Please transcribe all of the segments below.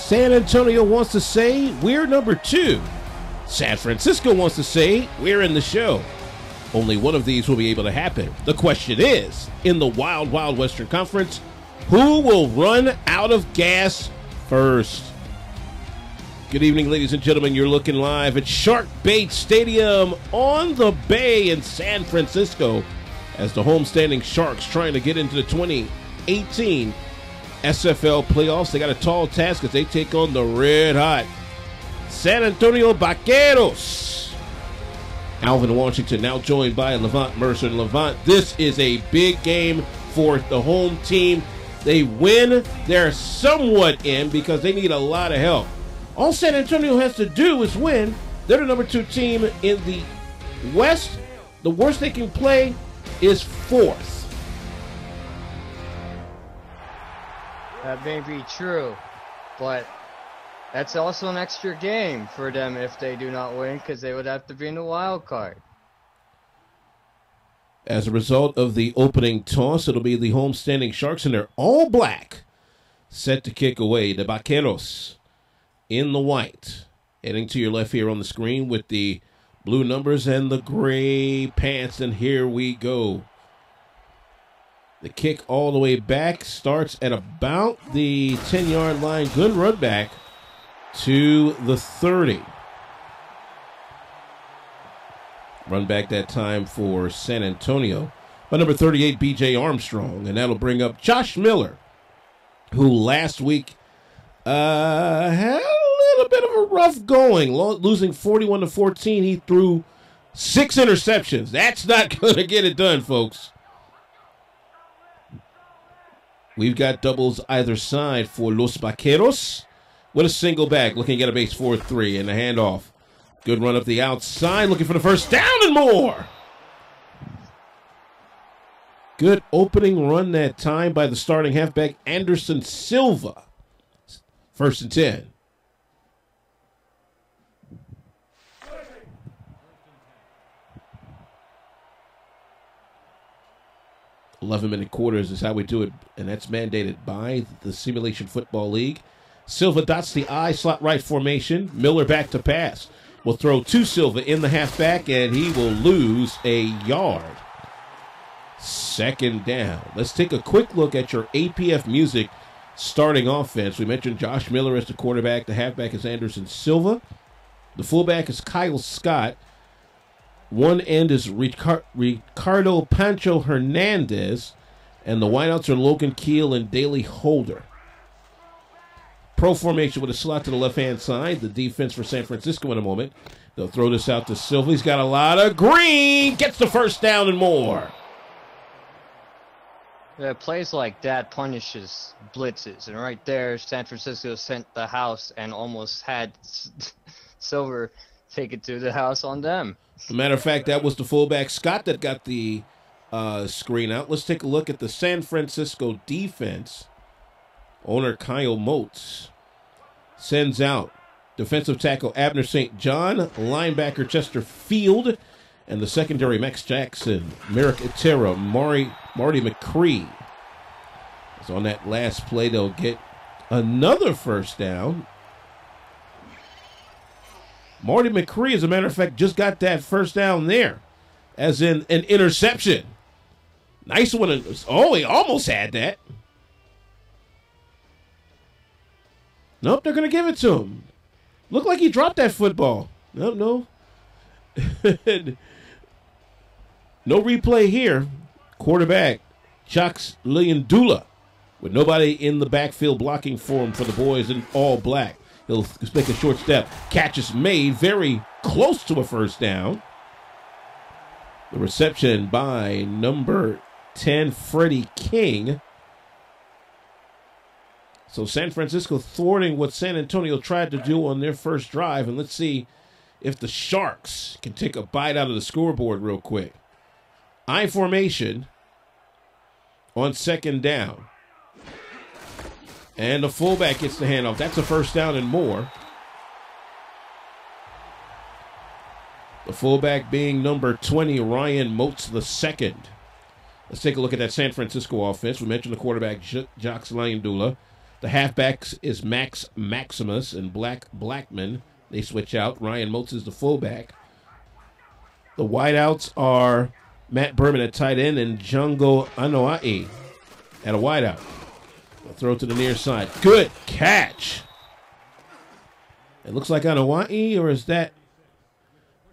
San Antonio wants to say we're number 2. San Francisco wants to say we're in the show. Only one of these will be able to happen. The question is, in the Wild Wild Western Conference, who will run out of gas first? Good evening, ladies and gentlemen. You're looking live at Shark Bait Stadium on the Bay in San Francisco as the homestanding Sharks trying to get into the 2018 SFL playoffs. They got a tall task as they take on the red-hot San Antonio Vaqueros. Alvin Washington now joined by Levant Mercer. And Levant, this is a big game for the home team. They win, they're somewhat in because they need a lot of help. All San Antonio has to do is win. They're the number 2 team in the West. The worst they can play is 4th. That may be true, but that's also an extra game for them if they do not win, because they would have to be in the wild card. As a result of the opening toss, it'll be the homestanding Sharks, and they're all black, set to kick away. The Vaqueros in the white. Heading to your left here on the screen with the blue numbers and the gray pants, and here we go. The kick all the way back starts at about the 10-yard line. Good run back to the 30. Run back that time for San Antonio by number 38, B.J. Armstrong. And that'll bring up Josh Miller, who last week had a little bit of a rough going. Losing 41-14, he threw 6 interceptions. That's not going to get it done, folks. We've got doubles either side for Los Vaqueros with a single back, looking at a base 4-3 and a handoff. Good run up the outside, looking for the first down and more. Good opening run that time by the starting halfback, Anderson Silva. 1st and 10. "11-minute quarters is how we do it, and that's mandated by the Simulation Football League. Silva dots the I, slot right formation. Miller back to pass. Will throw to Silva in the halfback, and he will lose a yard. 2nd down. Let's take a quick look at your APF Music starting offense. We mentioned Josh Miller as the quarterback. The halfback is Anderson Silva. The fullback is Kyle Scott. One end is Ricardo Pancho Hernandez, and the wideouts are Logan Keel and Daley Holder. Pro formation with a slot to the left-hand side. The defense for San Francisco in a moment. They'll throw this out to Silva. He's got a lot of green. Gets the first down and more. Yeah, plays like that punishes blitzes, and right there, San Francisco sent the house and almost had Silver take it to the house on them. As a matter of fact, that was the fullback Scott that got the screen out. Let's take a look at the San Francisco defense. Owner Kyle Motes sends out defensive tackle Abner St. John, linebacker Chester Field, and the secondary Max Jackson, Merrick Itera, Marty McCree. So on that last play, they'll get another first down. Marty McCree, as a matter of fact, just got that first down there, as in an interception. Nice one. Oh, he almost had that. Nope, they're going to give it to him. Looked like he dropped that football. Nope, no. No replay here. Quarterback, Chucks Liliandula, with nobody in the backfield blocking for him for the boys in all black. He'll make a short step. Catch is made very close to a first down. The reception by number 10, Freddie King. So San Francisco thwarting what San Antonio tried to do on their first drive. And let's see if the Sharks can take a bite out of the scoreboard real quick. I formation on 2nd down. And the fullback gets the handoff. That's a first down and more. The fullback being number 20, Ryan Motes II. Let's take a look at that San Francisco offense. We mentioned the quarterback, Jacques Lyandula. The halfbacks is Max Maximus and Blackman. They switch out. Ryan Motes is the fullback. The wideouts are Matt Berman at tight end and Django Anoa'i at a wideout. A throw to the near side. Good catch. It looks like Anoa'i, or is that?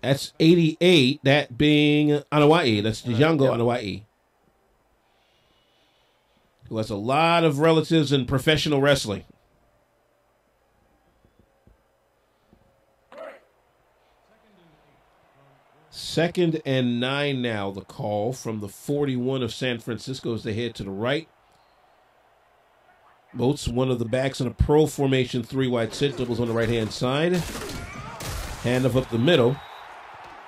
That's 88, that being Anoa'i. That's Django Anoa'i, who has a lot of relatives in professional wrestling. Second and 9 now, the call from the 41 of San Francisco as they head to the right. Motes, one of the backs in a pro formation, 3-wide sit, doubles on the right-hand side. Handoff up the middle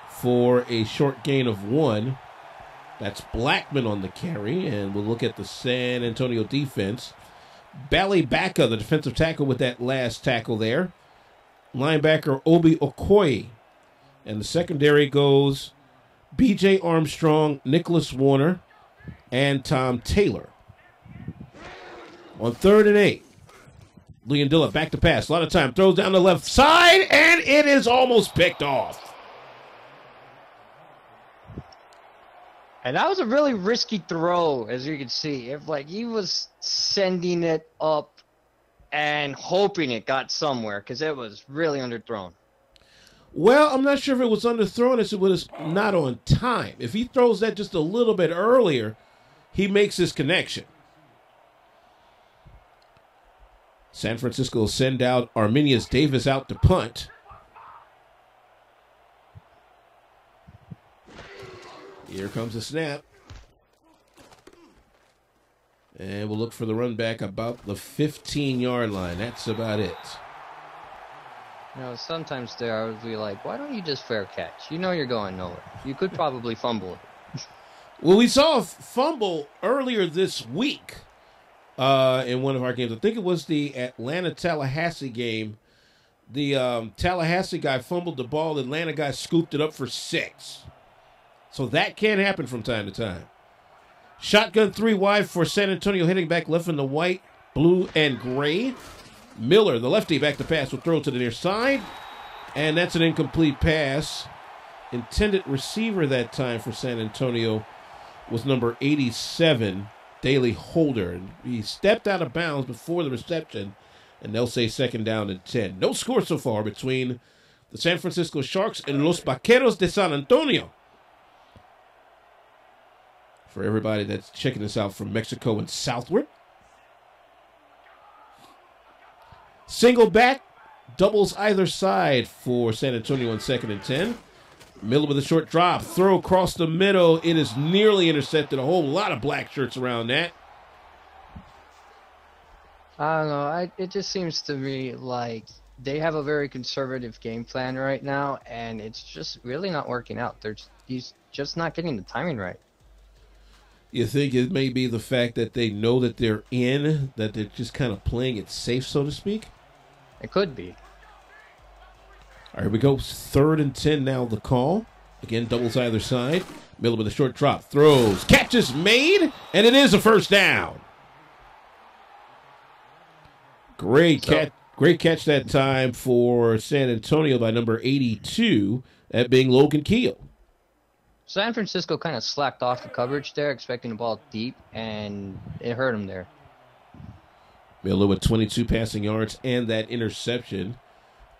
for a short gain of 1. That's Blackman on the carry, and we'll look at the San Antonio defense. Balibaka, the defensive tackle, with that last tackle there. Linebacker Obi Okoye. And the secondary goes B.J. Armstrong, Nicholas Warner, and Tom Taylor. On 3rd and 8, Leondilla back to pass. A lot of time. Throws down the left side, and it is almost picked off. And that was a really risky throw, as you can see. He was sending it up and hoping it got somewhere, because it was really underthrown. Well, I'm not sure if it was underthrown, as it was not on time. If he throws that just a little bit earlier, he makes his connection. San Francisco will send out Arminius Davis out to punt. Here comes the snap. And we'll look for the run back about the 15-yard line. That's about it. Sometimes there I would be like, why don't you just fair catch? You know you're going nowhere. You could probably fumble it. Well, we saw a fumble earlier this week in one of our games. I think it was the Atlanta-Tallahassee game. The Tallahassee guy fumbled the ball. The Atlanta guy scooped it up for 6. So that can happen from time to time. Shotgun 3 wide for San Antonio, hitting back left in the white, blue, and gray. Miller, the lefty, back to pass, will throw to the near side. And that's an incomplete pass. Intended receiver that time for San Antonio was number 87, Daley Holder. And he stepped out of bounds before the reception, and they'll say 2nd down and 10. No score so far between the San Francisco Sharks and Los Vaqueros de San Antonio. For everybody that's checking this out from Mexico and southward. Single back, doubles either side for San Antonio on 2nd and 10. Miller with a short drop, throw across the middle. It is nearly intercepted. A whole lot of black shirts around that. I don't know. It just seems to me like they have a very conservative game plan right now, and it's just really not working out. He's just not getting the timing right. You think it may be the fact that they know that they're in, that they're just kind of playing it safe, so to speak? It could be. All right, here we go. 3rd and 10 now, the call. Again, doubles either side. Miller with a short drop. Throws. Catch is made, and it is a 1st down. Great catch that time for San Antonio by number 82, that being Logan Keel. San Francisco kind of slacked off the coverage there, expecting the ball deep, and it hurt him there. Miller with 22 passing yards and that interception.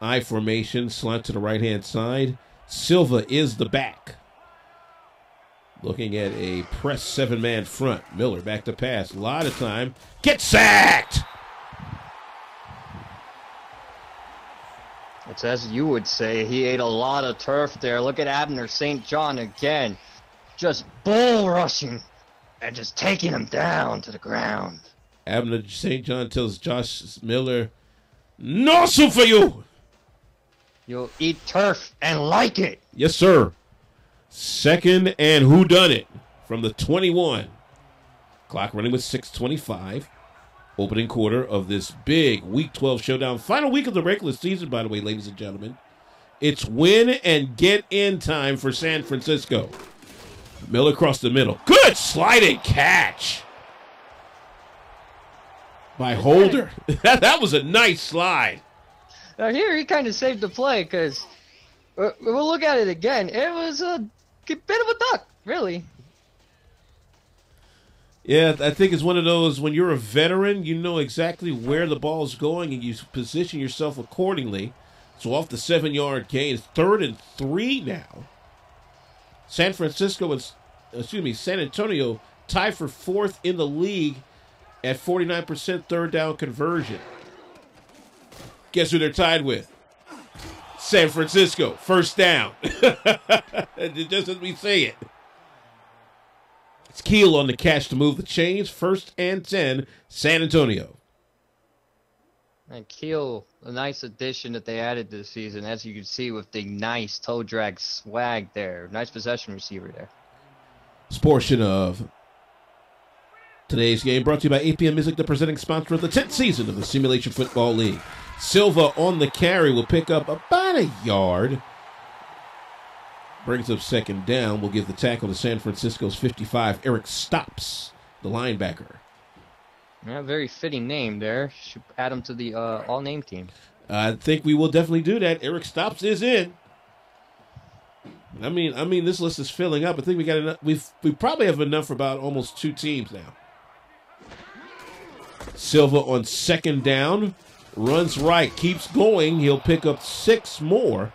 I formation, slant to the right-hand side. Silva is the back. Looking at a press 7-man front. Miller back to pass. A lot of time. Get sacked! It's as you would say, he ate a lot of turf there. Look at Abner St. John again. Just bull rushing and just taking him down to the ground. Abner St. John tells Josh Miller, "No soup for you." You'll eat turf and like it. Yes, sir. 2nd and whodunit from the 21. Clock running with 6:25. Opening quarter of this big Week 12 showdown. Final week of the regular season, by the way, ladies and gentlemen. It's win and get in time for San Francisco. Miller across the middle. Good sliding catch. By Holder. That was a nice slide. Now here he kind of saved the play because we'll look at it again. It was a bit of a duck, really. Yeah, I think it's one of those, when you're a veteran, you know exactly where the ball's going and you position yourself accordingly. So off the 7-yard gain, it's 3rd and 3 now. San Antonio tied for 4th in the league at 49% third down conversion. Guess who they're tied with? San Francisco. First down. Just as we say it. It's Keel on the catch to move the chains. 1st and 10, San Antonio. And Keel, a nice addition that they added this season, as you can see with the nice toe drag swag there. Nice possession receiver there. This portion of today's game brought to you by APM Music, the presenting sponsor of the 10th season of the Simulation Football League. Silva on the carry will pick up about a yard. Brings up 2nd down. We'll give the tackle to San Francisco's 55, Eric Stops, the linebacker. Yeah, very fitting name there. Should add him to the all-name team. I think we will definitely do that. Eric Stops is in. I mean, this list is filling up. I think we got enough. We probably have enough for about almost 2 teams now. Silva on 2nd down, runs right, keeps going. He'll pick up 6 more.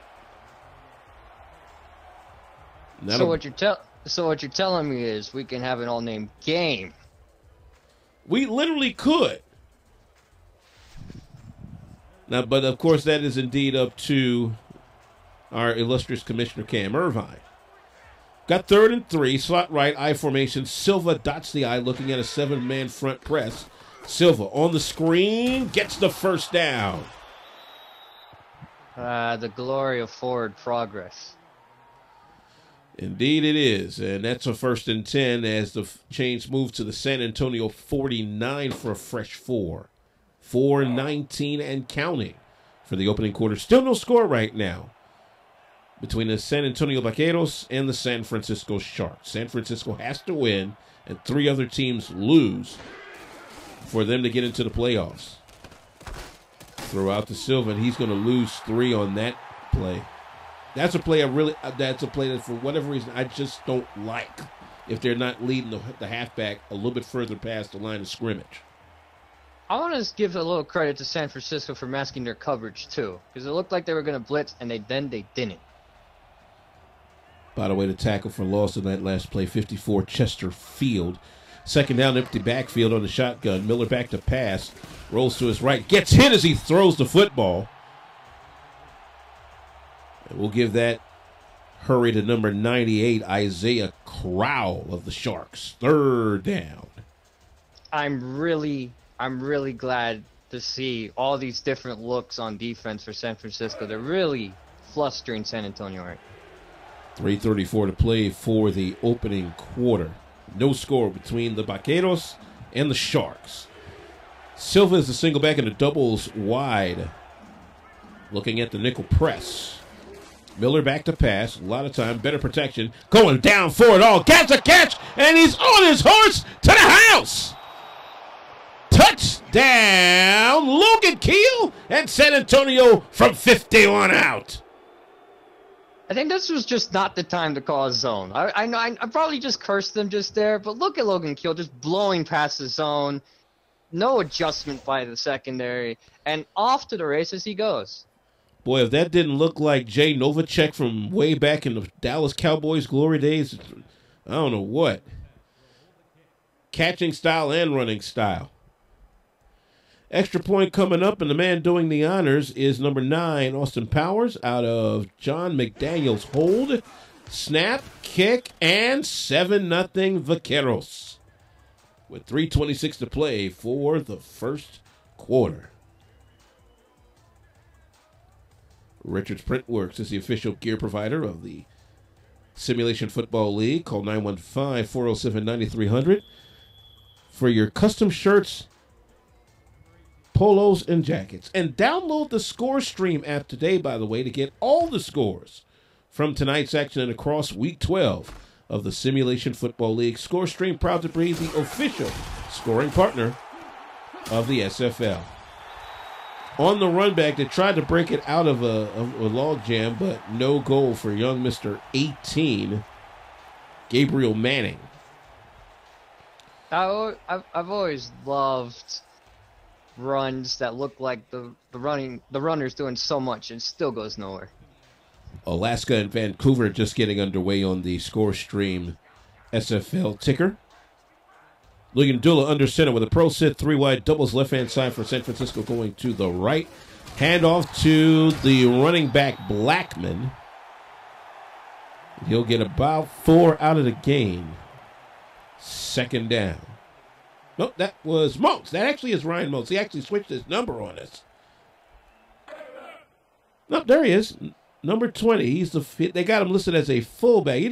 So what you're telling me is we can have an all-name game. We literally could. Now, but of course, that is indeed up to our illustrious Commissioner Cam Irvine. Got 3rd and 3, slot right, I formation. Silva dots the I, looking at a 7-man front press. Silva on the screen, gets the 1st down. The glory of forward progress. Indeed it is, and that's a 1st and 10 as the chains move to the San Antonio 49 for a fresh 4. 4:19 and counting for the opening quarter. Still no score right now between the San Antonio Vaqueros and the San Francisco Sharks. San Francisco has to win and 3 other teams lose for them to get into the playoffs. Throw out to Silva, and he's going to lose 3 on that play. That's a play that's a play that for whatever reason I just don't like, if they're not leading the halfback a little bit further past the line of scrimmage. I want to give a little credit to San Francisco for masking their coverage too, because it looked like they were going to blitz, and they didn't. By the way, the tackle for loss in that last play, 54 Chester Field. 2nd down, empty backfield on the shotgun. Miller back to pass, rolls to his right, gets hit as he throws the football. And we'll give that hurry to number 98, Isaiah Crowell of the Sharks. 3rd down. I'm really glad to see all these different looks on defense for San Francisco. They're really flustering San Antonio right. 3:34 to play for the opening quarter. No score between the Vaqueros and the Sharks. Silva is the single back in the doubles wide. Looking at the nickel press. Miller back to pass. A lot of time. Better protection. Going down for it all. Gets a catch. And he's on his horse to the house. Touchdown. Logan Keel and San Antonio from 51 out. I think this was just not the time to call a zone. I know I probably just cursed them just there, but look at Logan Keel just blowing past the zone. No adjustment by the secondary. And off to the races he goes. Boy, if that didn't look like Jay Novacek from way back in the Dallas Cowboys glory days, I don't know what. Catching style and running style. Extra point coming up, and the man doing the honors is number 9, Austin Powers, out of John McDaniel's hold. Snap, kick, and 7-0 Vaqueros. With 3:26 to play for the first quarter. Richards Printworks is the official gear provider of the Simulation Football League. Call 915-407-9300 for your custom shirts, polos, and jackets. And download the Score Stream app today, by the way, to get all the scores from tonight's action and across Week 12 of the Simulation Football League. Score Stream, proud to be the official scoring partner of the SFL. On the run back, they tried to break it out of a log jam, but no goal for young Mr. 18, Gabriel Manning. I've always loved runs that look like the runner's doing so much and still goes nowhere. Alaska and Vancouver just getting underway on the Score Stream SFL ticker. Luyendula under center with a pro sit, 3 wide, doubles left-hand side for San Francisco going to the right. Handoff to the running back Blackman. He'll get about 4 out of the game. Second down. No, that was Moats. That actually is Ryan Moats. He actually switched his number on us. No, there he is. Number 20. They got him listed as a fullback.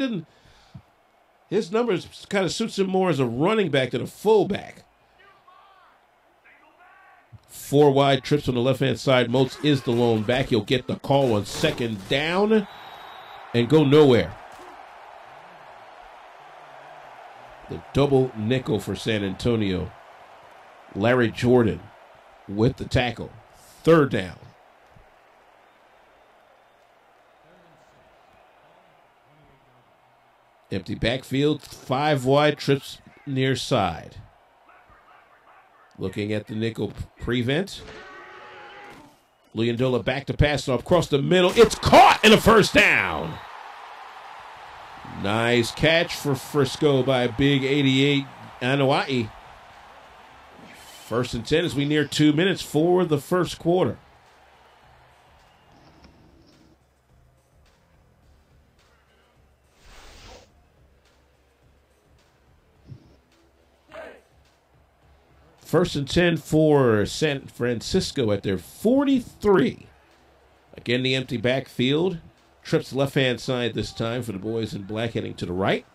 His numbers kind of suits him more as a running back than a fullback. 4 wide trips on the left-hand side. Moats is the lone back. He'll get the call on second down and go nowhere. The double nickel for San Antonio. Larry Jordan with the tackle. Third down. Empty backfield, 5 wide, trips near side. Looking at the nickel prevent. Luyendula back to pass off across the middle. It's caught in a first down. Nice catch for Frisco by big 88 Anua'i. 1st and 10 as we near 2 minutes for the first quarter. First and 10 for San Francisco at their 43. Again, the empty backfield. Trips left-hand side this time for the boys in black heading to the right.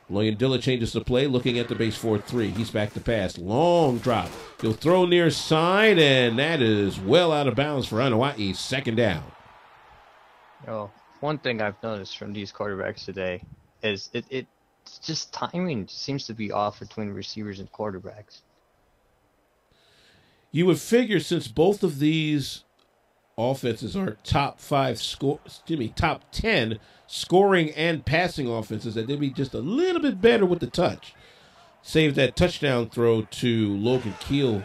Luyendula changes the play, looking at the base 4-3. He's back to pass. Long drop. He'll throw near side, and that is well out of bounds for Anua'i. Second down. Oh, one thing I've noticed from these quarterbacks today is it's just timing seems to be off between receivers and quarterbacks. You would figure since both of these offenses are top 10 scoring and passing offenses, that they'd be just a little bit better with the touch. Save that touchdown throw to Logan Keel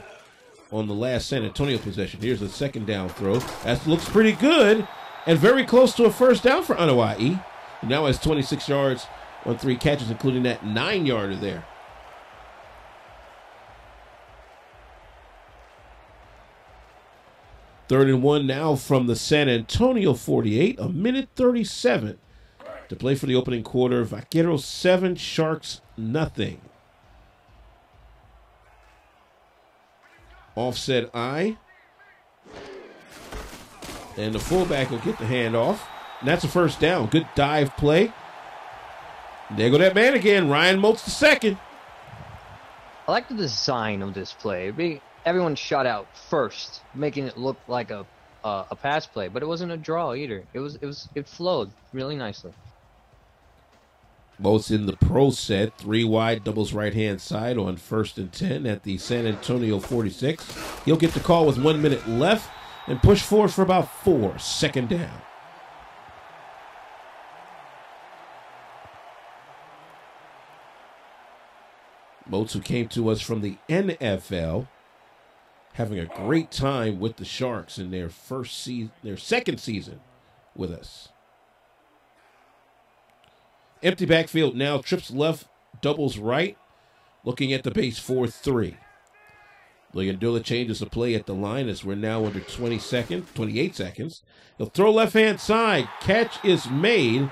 on the last San Antonio possession. Here's a second down throw. That looks pretty good and very close to a first down for Anua'i. He now has 26 yards on 3 catches, including that 9-yarder there. Third and 1 now from the San Antonio 48. A minute 37 to play for the opening quarter. Vaqueros 7, Sharks nothing. Offset I. And the fullback will get the handoff. And that's a first down. Good dive play. There go that man again. Ryan Moats the second. I like the design of this play. Everyone shot out first, making it look like a pass play, but it wasn't a draw either. It flowed really nicely. Moats in the pro set, 3 wide, doubles right-hand side on 1st and 10 at the San Antonio 46. He'll get the call with 1 minute left and push forward for about 4. Second down. Moats, who came to us from the NFL, having a great time with the Sharks in their second season with us. Empty backfield now, trips left, doubles right, looking at the base 4-3. Luyendula changes the play at the line as we're now under 28 seconds. He'll throw left-hand side. Catch is made.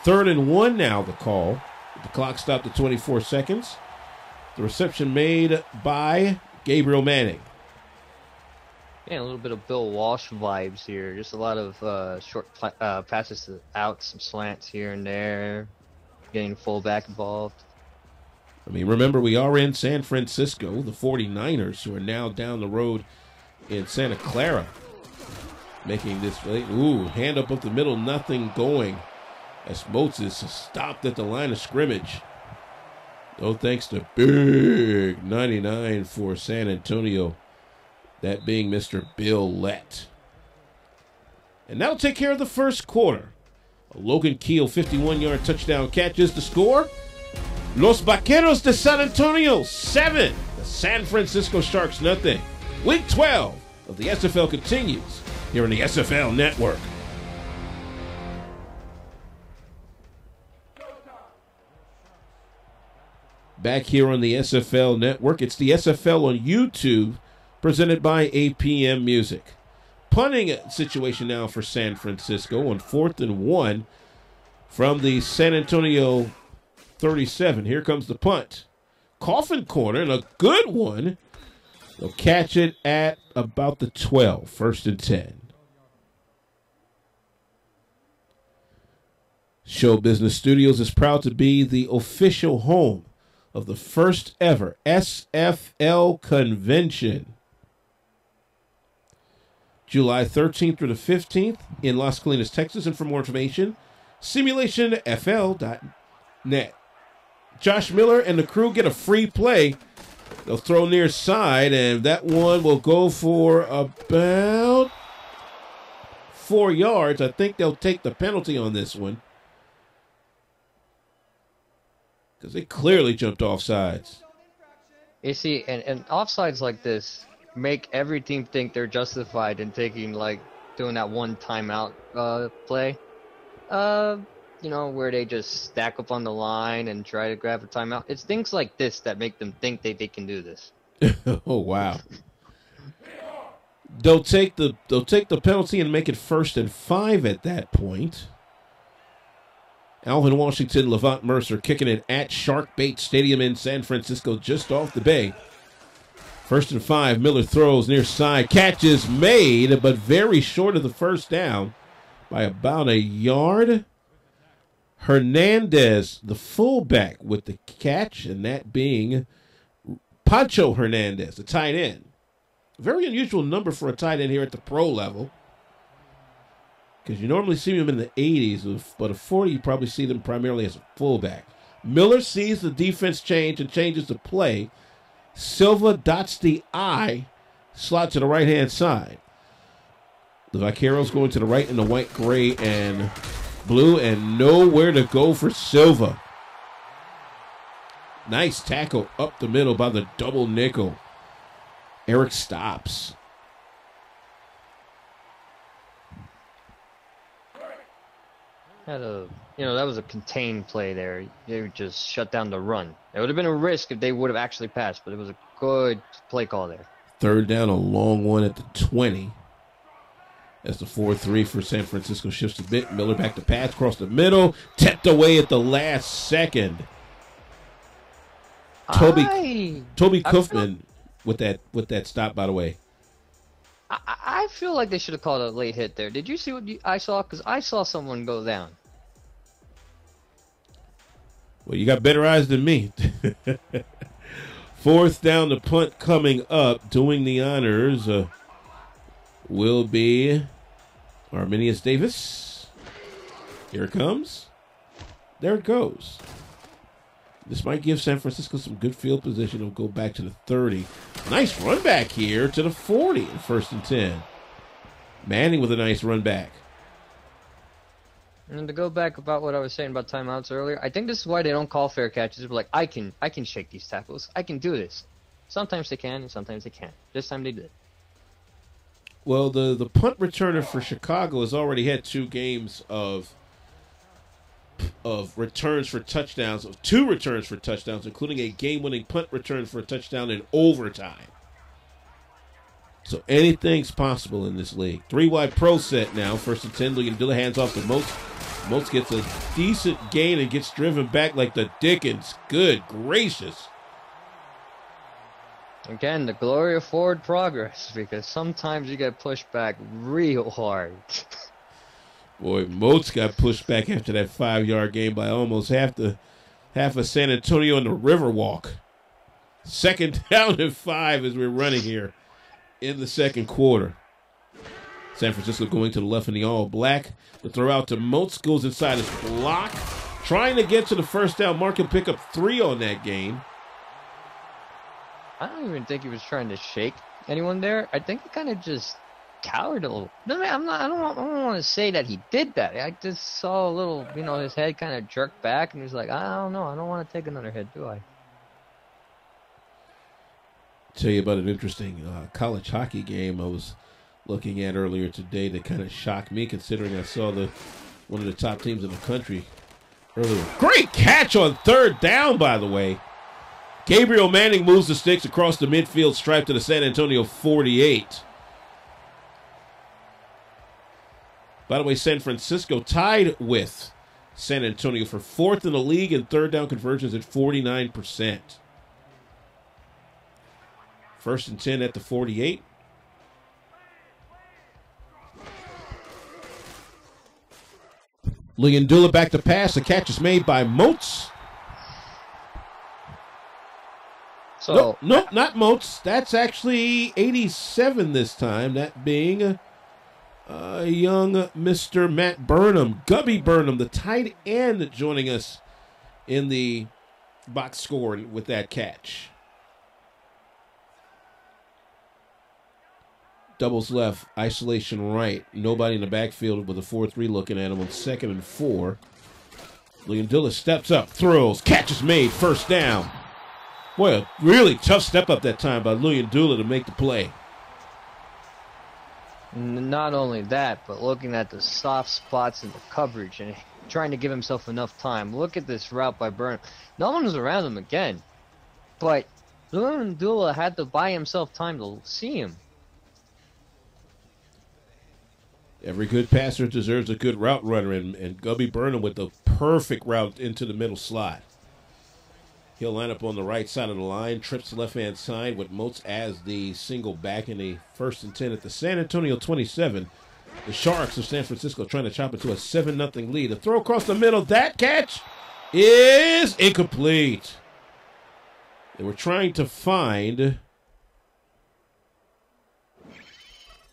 3rd and 1 now, the call. The clock stopped at 24 seconds. The reception made by Gabriel Manning. Yeah, a little bit of Bill Walsh vibes here. Just a lot of short passes out, some slants here and there, getting fullback involved. I mean, remember, we are in San Francisco, the 49ers, who are now down the road in Santa Clara, making this play. Ooh, hand up the middle, nothing going as Moats is stopped at the line of scrimmage. Oh, thanks to Big 99 for San Antonio. That being Mr. Bill Lett. And that'll take care of the first quarter. A Logan Keel 51-yard touchdown catch is the score. Los Vaqueros de San Antonio 7. The San Francisco Sharks nothing. Week 12 of the SFL continues here on the SFL Network. Back here on the SFL Network, it's the SFL on YouTube, presented by APM Music. Punting situation now for San Francisco on 4th and 1 from the San Antonio 37. Here comes the punt. Coffin corner, and a good one. They'll catch it at about the 12, 1st and 10. Show Business Studios is proud to be the official home of the first ever SFL convention. July 13th through the 15th in Las Colinas, Texas. And for more information, simulationfl.net. Josh Miller and the crew get a free play. They'll throw near side, and that one will go for about 4 yards. I think they'll take the penalty on this one, because they clearly jumped off sides. You see, and offsides like this make every team think they're justified in taking, like, doing that one timeout play. You know, where they just stack up on the line and try to grab a timeout. It's things like this that make them think they can do this. Oh, wow. They'll take the penalty and make it 1st and 5 at that point. Alvin Washington, Levant Mercer kicking it at Sharkbait Stadium in San Francisco, just off the bay. 1st and 5, Miller throws near side. Catch is made, but very short of the first down by about a yard. Hernandez, the fullback, with the catch, and that being Pancho Hernandez, the tight end. Very unusual number for a tight end here at the pro level, because you normally see him in the 80s, but a 40 you probably see them primarily as a fullback. Miller sees the defense change and changes the play. Silva dots the I, slot to the right-hand side. The Vaqueros going to the right in the white, gray, and blue, and nowhere to go for Silva. Nice tackle up the middle by the double nickel. Eric stops. That was a contained play there. They just shut down the run. It would have been a risk if they would have actually passed, but it was a good play call there. 3rd down, a long one at the 20. As the 4-3 for San Francisco shifts a bit. Miller back to pass across the middle. Tapped away at the last second. Toby Kaufman with that stop, by the way. I feel like they should have called a late hit there. Did you see what I saw? Because I saw someone go down. Well, you got better eyes than me. 4th down, the punt coming up. Doing the honors will be Arminius Davis. Here it comes. There it goes. This might give San Francisco some good field position. It'll go back to the 30. Nice run back here to the 40 in 1st and 10. Manning with a nice run back. And to go back about what I was saying about timeouts earlier, I think this is why they don't call fair catches. But like, I can shake these tackles. I can do this. Sometimes they can, and sometimes they can't. This time they did. Well, the punt returner for Chicago has already had 2 games of returns for touchdowns, of 2 returns for touchdowns, including a game-winning punt return for a touchdown in overtime. So anything's possible in this league. 3-wide pro set now. 1st and 10, looking to do the hands off to Moats. Moats gets a decent gain and gets driven back like the Dickens. Good gracious. Again, the glory of forward progress, because sometimes you get pushed back real hard. Boy, Moats got pushed back after that 5-yard gain by almost half of San Antonio in the Riverwalk. 2nd down and 5 as we're running here in the 2nd quarter. San Francisco going to the left in the all black. The throw out to Moats, goes inside his block. trying to get to the first down mark and pick up 3 on that gain. I don't even think he was trying to shake anyone there. I think he kind of just cowered a little. No, I don't want to say that he did that. I just saw a little, his head kind of jerked back, and he was like, I don't know. I don't want to take another hit, do I? Tell you about an interesting college hockey game I was looking at earlier today that kind of shocked me, considering I saw one of the top teams in the country earlier. Great catch on third down, by the way. Gabriel Manning moves the sticks across the midfield stripe to the San Antonio 48. By the way, San Francisco tied with San Antonio for 4th in the league in third down conversions at 49%. 1st and 10 at the 48. Liandula back to pass. The catch is made by Moats. So Nope, not Moats. That's actually 87 this time. That being young Mr. Matt Burnham. Gubby Burnham, the tight end, joining us in the box score with that catch. Doubles left, isolation right. Nobody in the backfield with a 4-3 looking at him on 2nd and 4. Liandula steps up, throws, catch is made, first down. Boy, a really tough step up that time by Liandula to make the play. Not only that, but looking at the soft spots in the coverage and trying to give himself enough time. Look at this route by Burnham. No one was around him again, but Liandula had to buy himself time to see him. Every good passer deserves a good route runner, and Gubby Burnham with the perfect route into the middle slot. He'll line up on the right side of the line, trips left-hand side with Moats as the single back in the 1st and 10 at the San Antonio 27. The Sharks of San Francisco trying to chop it to a 7-0 lead. A throw across the middle. That catch is incomplete. They were trying to find...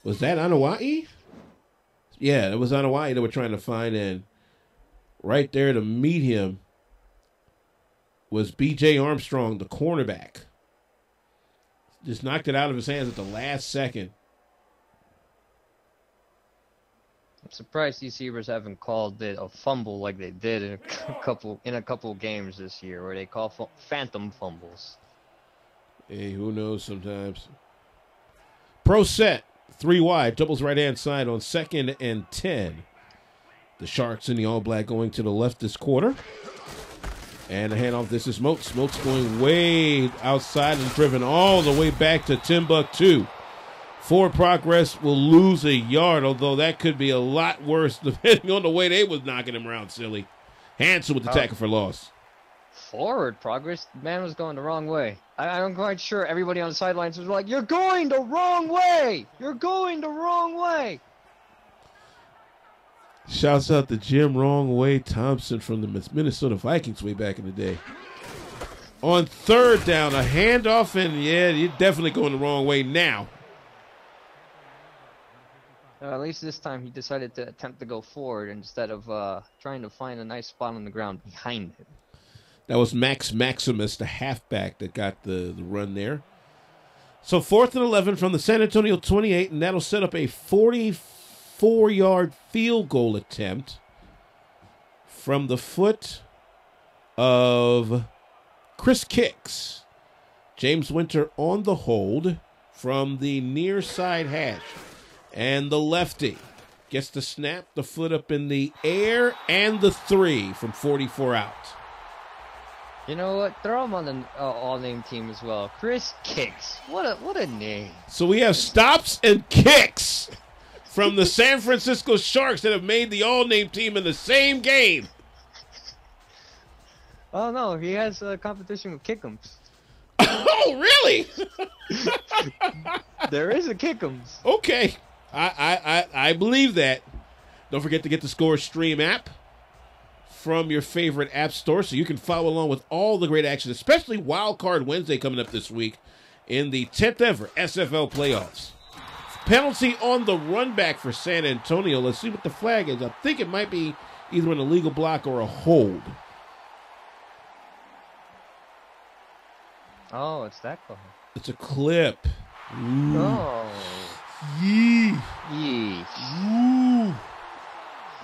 Was that Anawai? Yeah, it was Anawai they were trying to find, and right there to meet him was B.J. Armstrong, the cornerback. Just knocked it out of his hands at the last second. I'm surprised these Zebras haven't called it a fumble like they did in a couple games this year, where they call phantom fumbles. Hey, who knows sometimes. Pro set. 3 wide, doubles right-hand side on 2nd and 10. The Sharks in the all-black going to the left this quarter. And the handoff, this is Moats. Moats going way outside and driven all the way back to Timbuktu. Forward progress will lose a yard, although that could be a lot worse depending on the way they was knocking him around, silly. Hanson with the tackle for loss. Forward progress? The man was going the wrong way. I'm quite sure everybody on the sidelines was like, "You're going the wrong way! You're going the wrong way!" Shouts out to Jim Wrong Way Thompson from the Minnesota Vikings way back in the day. On 3rd down, a handoff, and yeah, you're definitely going the wrong way now. At least this time he decided to attempt to go forward instead of trying to find a nice spot on the ground behind him. That was Max Maximus, the halfback, that got the run there. So 4th and 11 from the San Antonio 28, and that'll set up a 44-yard field goal attempt from the foot of Chris Kicks. James Winter on the hold from the near side hash. And the lefty gets the snap, the foot up in the air, and the 3 from 44 out. You know what? Throw him on the all-name team as well. Chris Kicks. What a name. So we have stops and kicks from the San Francisco Sharks that have made the all-name team in the same game. Oh, no. He has a competition with Kick'ems. Oh, really? There is a Kick'ems. Okay. I believe that. Don't forget to get the Score Stream app from your favorite app store so you can follow along with all the great action, especially Wild Card Wednesday coming up this week in the 10th ever SFL playoffs. Penalty on the run back for San Antonio. Let's see what the flag is. I think it might be either an illegal block or a hold. Oh, it's that close. It's a clip. Ooh. Oh. Yee. Yeesh. Ooh.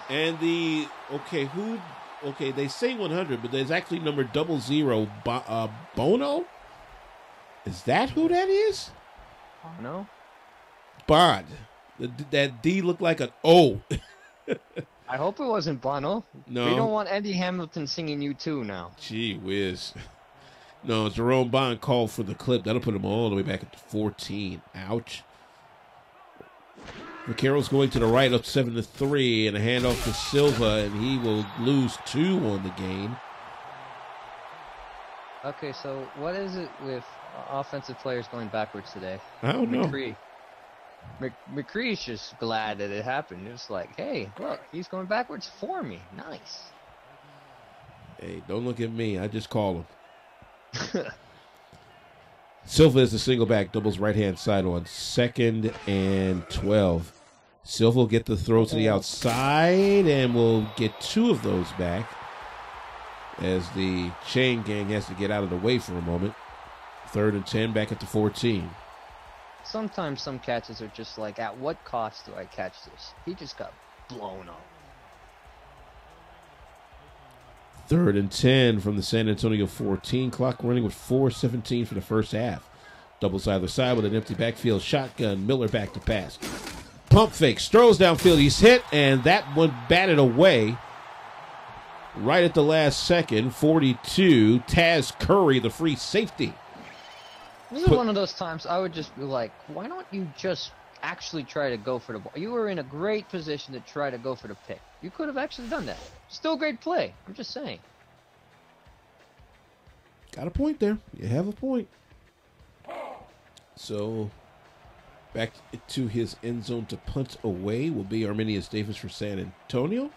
And they say 100, but there's actually number 00, Bono? Is that who that is? No. Bond. That D looked like an O. I hope it wasn't Bono. No. We don't want Eddie Hamilton singing U2 now. Gee whiz. No, Jerome Bond called for the clip. That'll put him all the way back at 14. Ouch. Vaqueros going to the right up 7-3, and a handoff to Silva, and he will lose 2 on the game. Okay, so what is it with offensive players going backwards today? I don't know. McCree's just glad that it happened. It's like, hey, look, he's going backwards for me. Nice. Hey, don't look at me. I just call him. Silva is the single back, doubles right-hand side on 2nd and 12. Silva will get the throw to the outside, and will get 2 of those back as the chain gang has to get out of the way for a moment. 3rd and 10, back at the 14. Sometimes some catches are just like, at what cost do I catch this? He just got blown up. 3rd and 10 from the San Antonio 14. Clock running with 4:17 for the first half. Doubles either side with an empty backfield shotgun. Miller back to pass. Pump fake. Throws downfield. He's hit, and that one batted away right at the last second. 42. Taz Curry, the free safety. This is one of those times I would just be like, why don't you just actually try to go for the ball? You were in a great position to try to go for the pick. You could have actually done that. Still great play. I'm just saying. Got a point there. You have a point. So, back to his end zone to punt away will be Arminius Davis for San Antonio.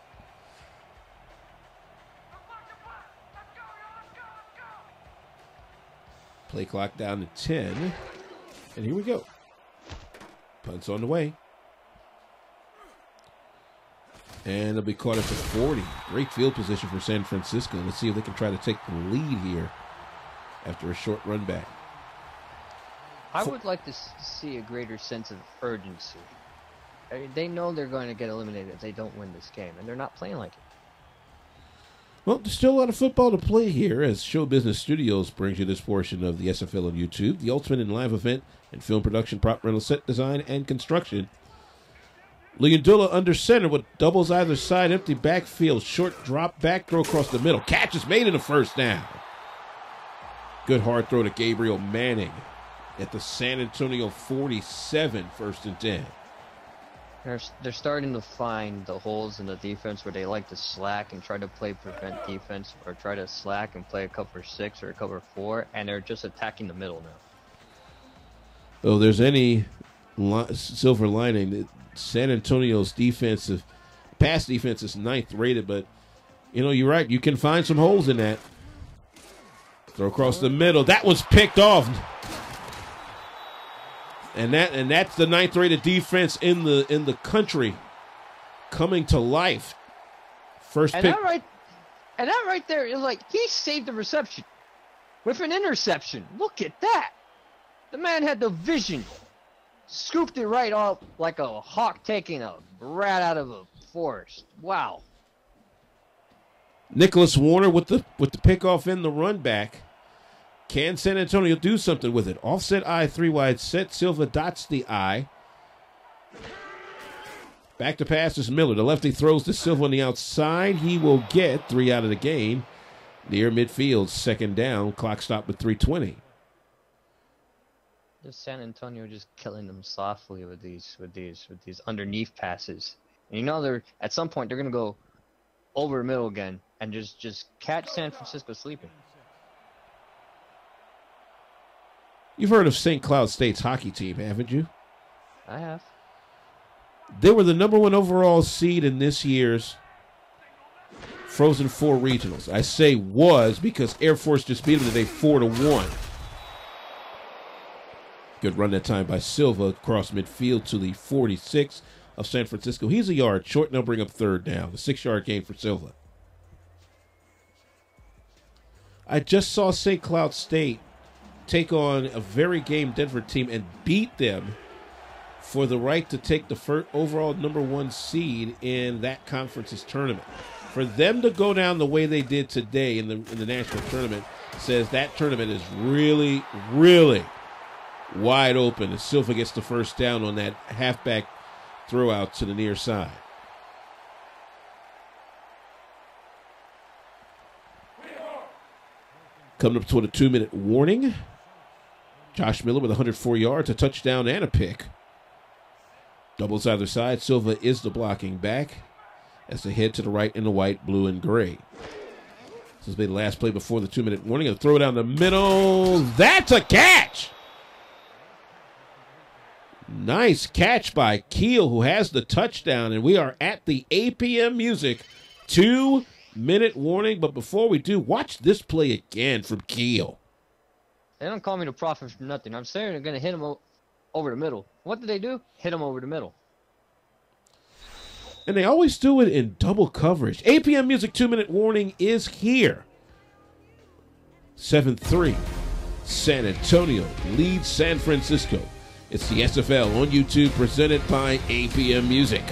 Play clock down to 10. And here we go. Punt's on the way. And it'll be caught at the 40. Great field position for San Francisco. Let's see if they can try to take the lead here after a short run back. I would like to see a greater sense of urgency. I mean, they know they're going to get eliminated if they don't win this game, and they're not playing like it. Well, there's still a lot of football to play here as Show Business Studios brings you this portion of the SFL on YouTube, the ultimate in live event and film production, prop rental, set design, and construction. Liundula under center with doubles either side, empty backfield, short drop back throw across the middle. Catch is made in the first down. Good hard throw to Gabriel Manning at the San Antonio 47, 1st and 10. They're starting to find the holes in the defense where they like to slack and try to play prevent defense, or try to slack and play a cover 6 or a cover 4, and they're just attacking the middle now. Oh, there's any silver lining that San Antonio's pass defense is 9th rated, but you're right. You can find some holes in that. Throw across the middle. That was picked off. And that's the 9th rated defense in the country coming to life. First pick. And that right there is like, he saved the reception with an interception. Look at that. The man had the vision. Scooped it right off like a hawk taking a rat out of a forest. Wow. Nicholas Warner with the pickoff in the run back. Can San Antonio do something with it? Offset I, 3 wide set. Silva dots the I. Back to pass is Miller. The lefty throws to Silva on the outside. He will get 3 out of the game. Near midfield, 2nd down. Clock stopped with 3:20. Just San Antonio just killing them softly with these underneath passes. And they're at some point they're gonna go over the middle again and just catch San Francisco sleeping. You've heard of St. Cloud State's hockey team, haven't you? I have. They were the #1 overall seed in this year's Frozen Four regionals. I say was because Air Force just beat them today 4-1. Good run that time by Silva across midfield to the 46 of San Francisco. He's a yard short, and they'll bring up 3rd down. The 6-yard gain for Silva. I just saw St. Cloud State take on a very game Denver team and beat them for the right to take the first overall #1 seed in that conference's tournament. For them to go down the way they did today in the national tournament says that tournament is really, really wide open as Silva gets the first down on that halfback throw out to the near side. Coming up toward a 2-minute warning. Josh Miller with 104 yards, a touchdown, and a pick. Doubles either side. Silva is the blocking back as they head to the right in the white, blue, and gray. This has been the last play before the 2-minute warning. And throw it down the middle. That's a catch! Nice catch by Keel, who has the touchdown. And we are at the APM music 2-minute warning. But before we do, watch this play again from Keel. They don't call me the prophet for nothing. I'm saying they're going to hit him over the middle. What did they do? Hit him over the middle. And they always do it in double coverage. APM Music 2-minute warning is here. 7-3. San Antonio leads San Francisco. It's the SFL on YouTube presented by APM Music.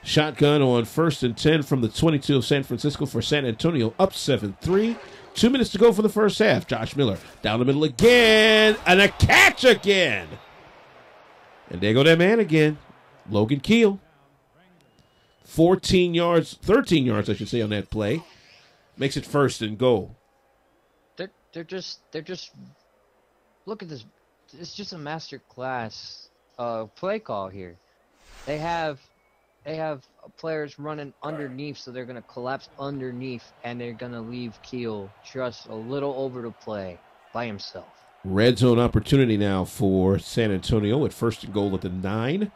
Shotgun on 1st and 10 from the 22 of San Francisco for San Antonio, up 7-3. 2 minutes to go for the first half. Josh Miller down the middle again, and a catch again. And there go that man again, Logan Keel. 13 yards, I should say, on that play. Makes it 1st and goal. They're just look at this. It's just a master class play call here. They have players running underneath, so they're going to collapse underneath, and they're going to leave Keel just a little over the play by himself. Red zone opportunity now for San Antonio at 1st and goal at the 9.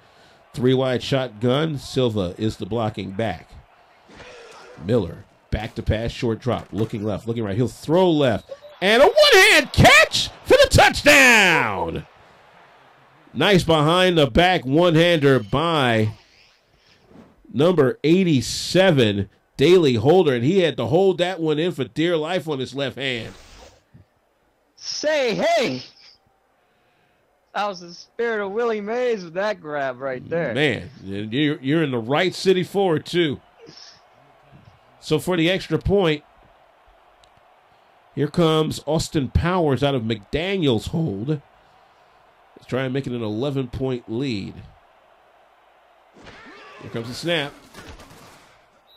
3-wide shotgun. Silva is the blocking back. Miller back to pass, short drop, looking left, looking right. He'll throw left, and a one-hand catch for the touchdown. Nice behind the back one-hander by number 87, Daley Holder, and he had to hold that one in for dear life on his left hand. Say, hey! That was the spirit of Willie Mays with that grab right there. Man, you're in the right city for it, too. So for the extra point, here comes Austin Powers out of McDaniel's hold. Let's try and make it an 11-point lead. Here comes the snap.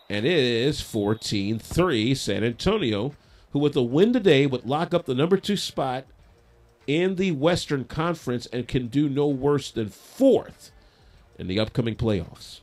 And it is 14-3 San Antonio, who with a win today would lock up the #2 spot in the Western Conference and can do no worse than 4th in the upcoming playoffs.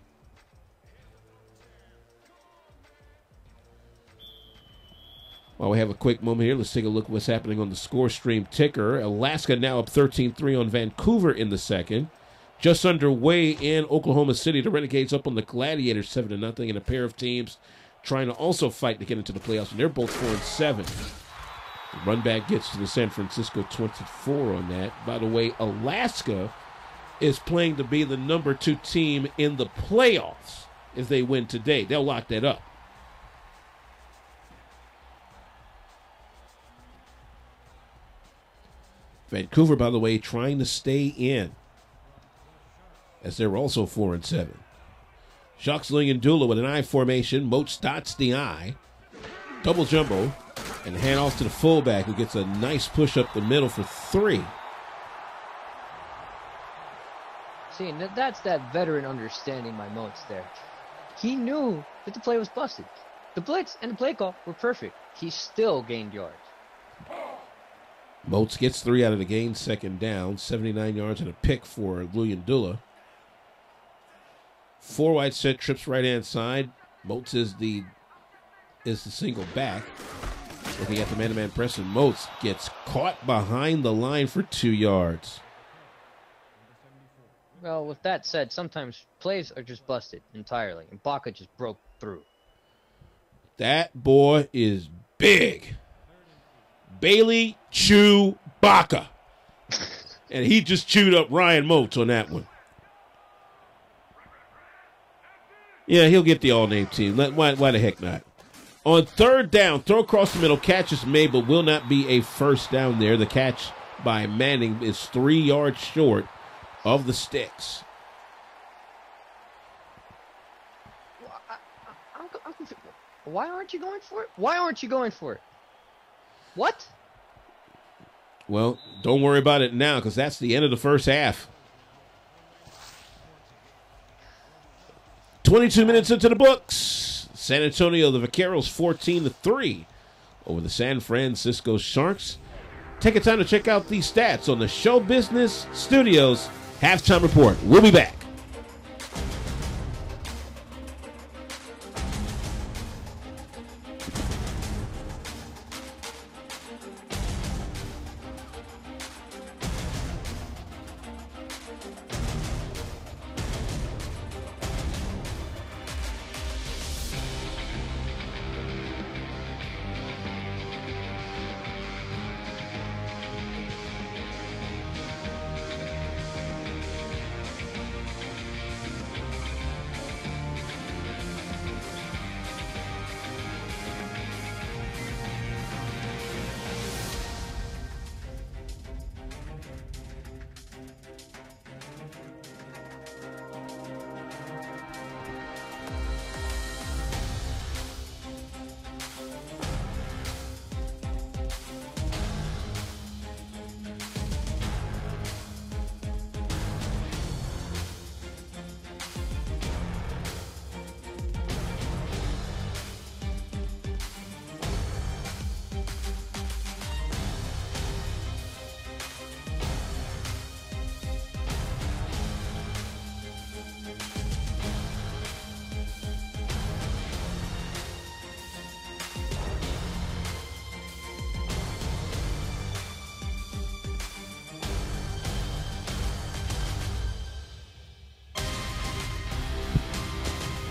While we have a quick moment here, let's take a look at what's happening on the score stream ticker. Alaska now up 13-3 on Vancouver in the second. Just underway in Oklahoma City, the Renegades up on the Gladiators 7-0, and a pair of teams trying to also fight to get into the playoffs, and they're both 4-7. The run back gets to the San Francisco 24 on that. By the way, Alaska is playing to be the #2 team in the playoffs if they win today. They'll lock that up. Vancouver, by the way, trying to stay in, as they're also 4-7. Jacques Lingandula with an I formation. Moats dots the I. Double jumbo. And hand off to the fullback, who gets a nice push up the middle for 3. See, and that's that veteran understanding by Moats there. He knew that the play was busted. The blitz and the play call were perfect. He still gained yards. Moats gets 3 out of the gain, 2nd down. 79 yards and a pick for Luyandula. 4 wide set, trips right-hand side. Moats is the single back. Looking at the man-to-man press, and Moats gets caught behind the line for 2 yards. Well, with that said, sometimes plays are just busted entirely, and Baca just broke through. That boy is big. Bailey Chew Baca. And he just chewed up Ryan Moats on that one. Yeah, he'll get the all-name team. Why the heck not? On third down, throw across the middle, catch is made, but will not be a first down there. The catch by Manning is 3 yards short of the sticks. I'm confused. Why aren't you going for it? Why aren't you going for it? What? Well, don't worry about it now because that's the end of the first half. 22 minutes into the books. San Antonio, the Vaqueros 14-3 over the San Francisco Sharks. Take a time to check out these stats on the Show Business Studios Halftime Report. We'll be back.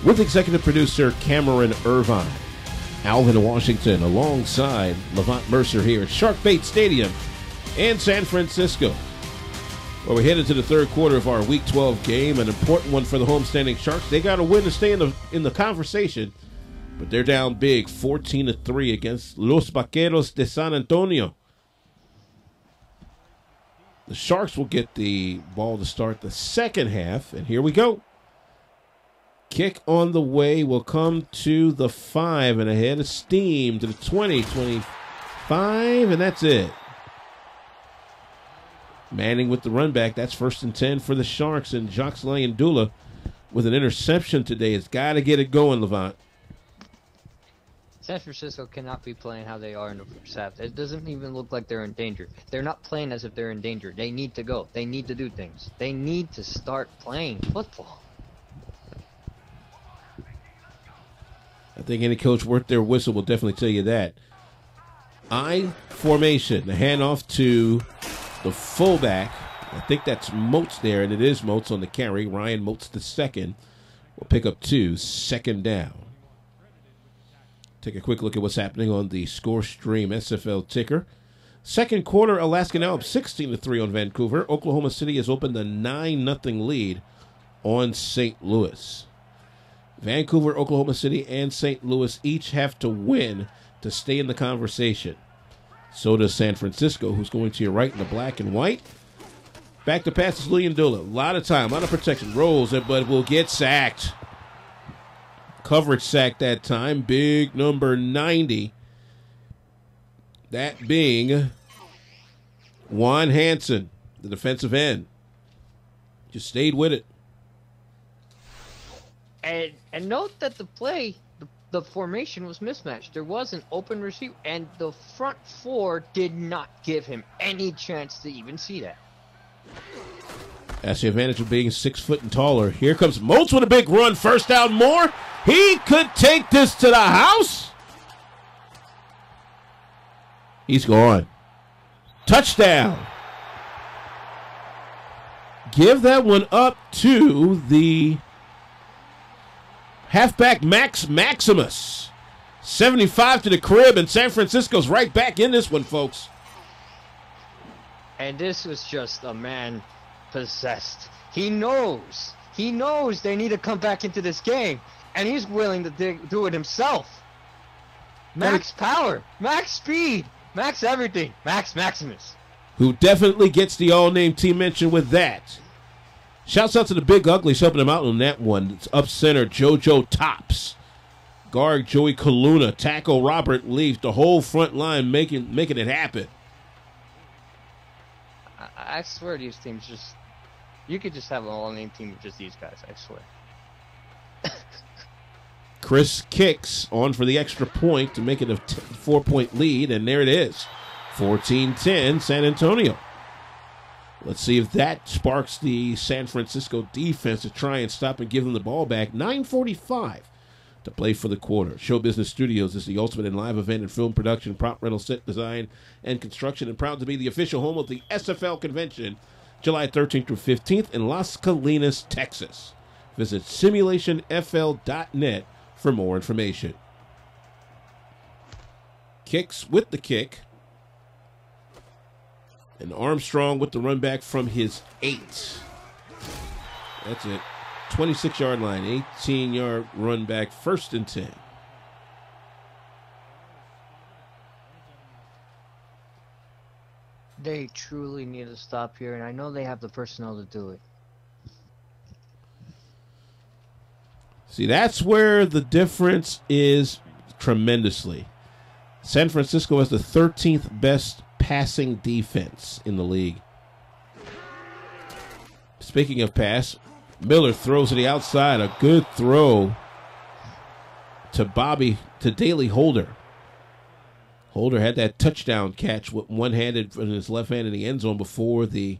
With executive producer Cameron Irvine, Alvin Washington, alongside Levant Mercer here at Shark Bait Stadium in San Francisco. Well, we're headed to the third quarter of our Week 12 game, an important one for the homestanding Sharks. They got to win to stay in the conversation, but they're down big, 14-3 against Los Vaqueros de San Antonio. The Sharks will get the ball to start the second half, and here we go. Kick on the way will come to the 5 and ahead of steam to the 20, 25, and that's it. Manning with the run back. That's 1st and 10 for the Sharks, and Jacques Lyandula with an interception today. Has got to get it going, Levant. San Francisco cannot be playing how they are in the first half. It doesn't even look like they're in danger. They're not playing as if they're in danger. They need to go. They need to do things. They need to start playing football. I think any coach worth their whistle will definitely tell you that. I formation, the handoff to the fullback. I think that's Moats there, and it is Moats on the carry. Ryan Moats the second will pick up 2, 2nd down. Take a quick look at what's happening on the Score Stream SFL ticker. Second quarter, Alaska now up 16-3 on Vancouver. Oklahoma City has opened a 9-0 lead on St. Louis. Vancouver, Oklahoma City, and St. Louis each have to win to stay in the conversation. So does San Francisco, who's going to your right in the black and white. Back to pass is Lyandula. A lot of time, a lot of protection. Rolls it, but will get sacked. Coverage sack that time. Big number 90. That being Juan Hansen, the defensive end. Just stayed with it. And note that the formation was mismatched. There was an open receiver, and the front four did not give him any chance to even see that. That's the advantage of being 6 foot and taller. Here comes Moats with a big run. First down more. He could take this to the house. He's gone. Touchdown. Give that one up to the halfback Maximus. 75 to the crib, and San Francisco's right back in this one, folks. And this was just a man possessed. He knows they need to come back into this game. And he's willing to do it himself. Max power, max speed, max everything, Maximus. Who definitely gets the all-name team mention with that. Shouts out to the Big Uglies helping him out on that one. It's up center, JoJo Tops. Guard Joey Kaluna, tackle Robert Leaf, the whole front line making it happen. I swear these teams you could just have an all-name team with just these guys, I swear. Chris kicks on for the extra point to make it a 4-point lead, and there it is. 14-10, San Antonio. Let's see if that sparks the San Francisco defense to try and stop and give them the ball back. 9:45 to play for the quarter. Show Business Studios is the ultimate in live event and film production, prop rental, set design, and construction, and proud to be the official home of the SFL convention, July 13th through 15th in Las Colinas, Texas. Visit simulationfl.net for more information. Kicks with the kick. And Armstrong with the run back from his 8. That's it. 26-yard line, 18-yard run back, 1st and 10. They truly need to stop here, and I know they have the personnel to do it. See, that's where the difference is tremendously. San Francisco has the 13th best passing defense in the league. Speaking of pass, Miller throws to the outside. A good throw to Daley Holder. Holder had that touchdown catch with one-handed in his left hand in the end zone before the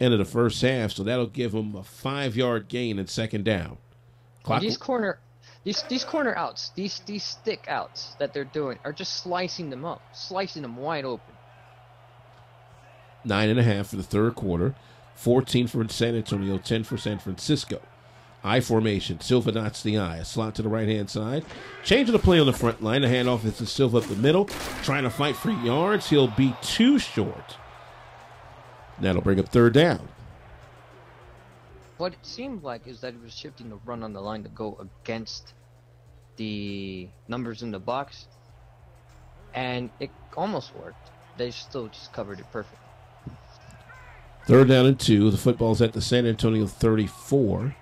end of the first half, so that'll give him a 5-yard gain in 2nd down. These corner outs, these stick outs that they're doing are just slicing them up, slicing them wide open. 9.5 for the 3rd quarter. 14 for San Antonio, 10 for San Francisco. I formation. Silva dots the I. A slot to the right-hand side. Change of the play on the front line. A handoff is to Silva up the middle. Trying to fight for yards. He'll be too short. That'll bring up 3rd down. What it seemed like is that he was shifting the run on the line to go against the numbers in the box. And it almost worked. They still just covered it perfect. 3rd down and 2. The football's at the San Antonio 34.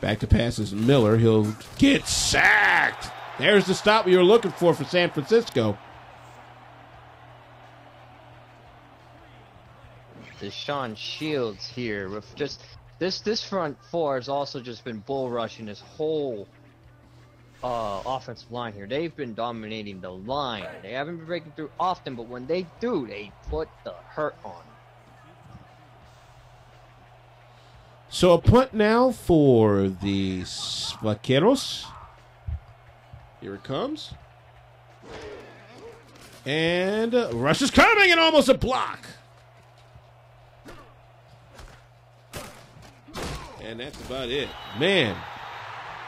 Back to passes Miller. He'll get sacked. There's the stop you were looking for San Francisco. Deshaun Shields here with just this front four has also just been bull rushing this whole offensive line here. They've been dominating the line. They haven't been breaking through often, but when they do, they put the hurt on. So a punt now for the Vaqueros. Here it comes. And rush is coming and almost a block. And that's about it. Man,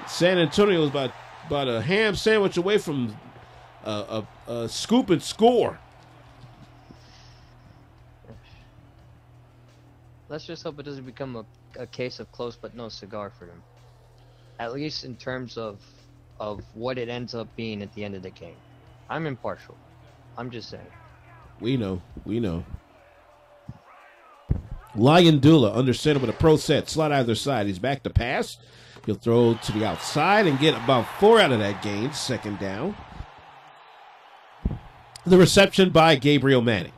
San Antonio is about a ham sandwich away from a scoop and score. Let's just hope it doesn't become a case of close but no cigar for them. At least in terms of what it ends up being at the end of the game. I'm impartial. I'm just saying. We know. Lion Dula under center with a pro set. Slot either side. He's back to pass. He'll throw to the outside and get about 4 out of that gain. 2nd down. The reception by Gabriel Manning.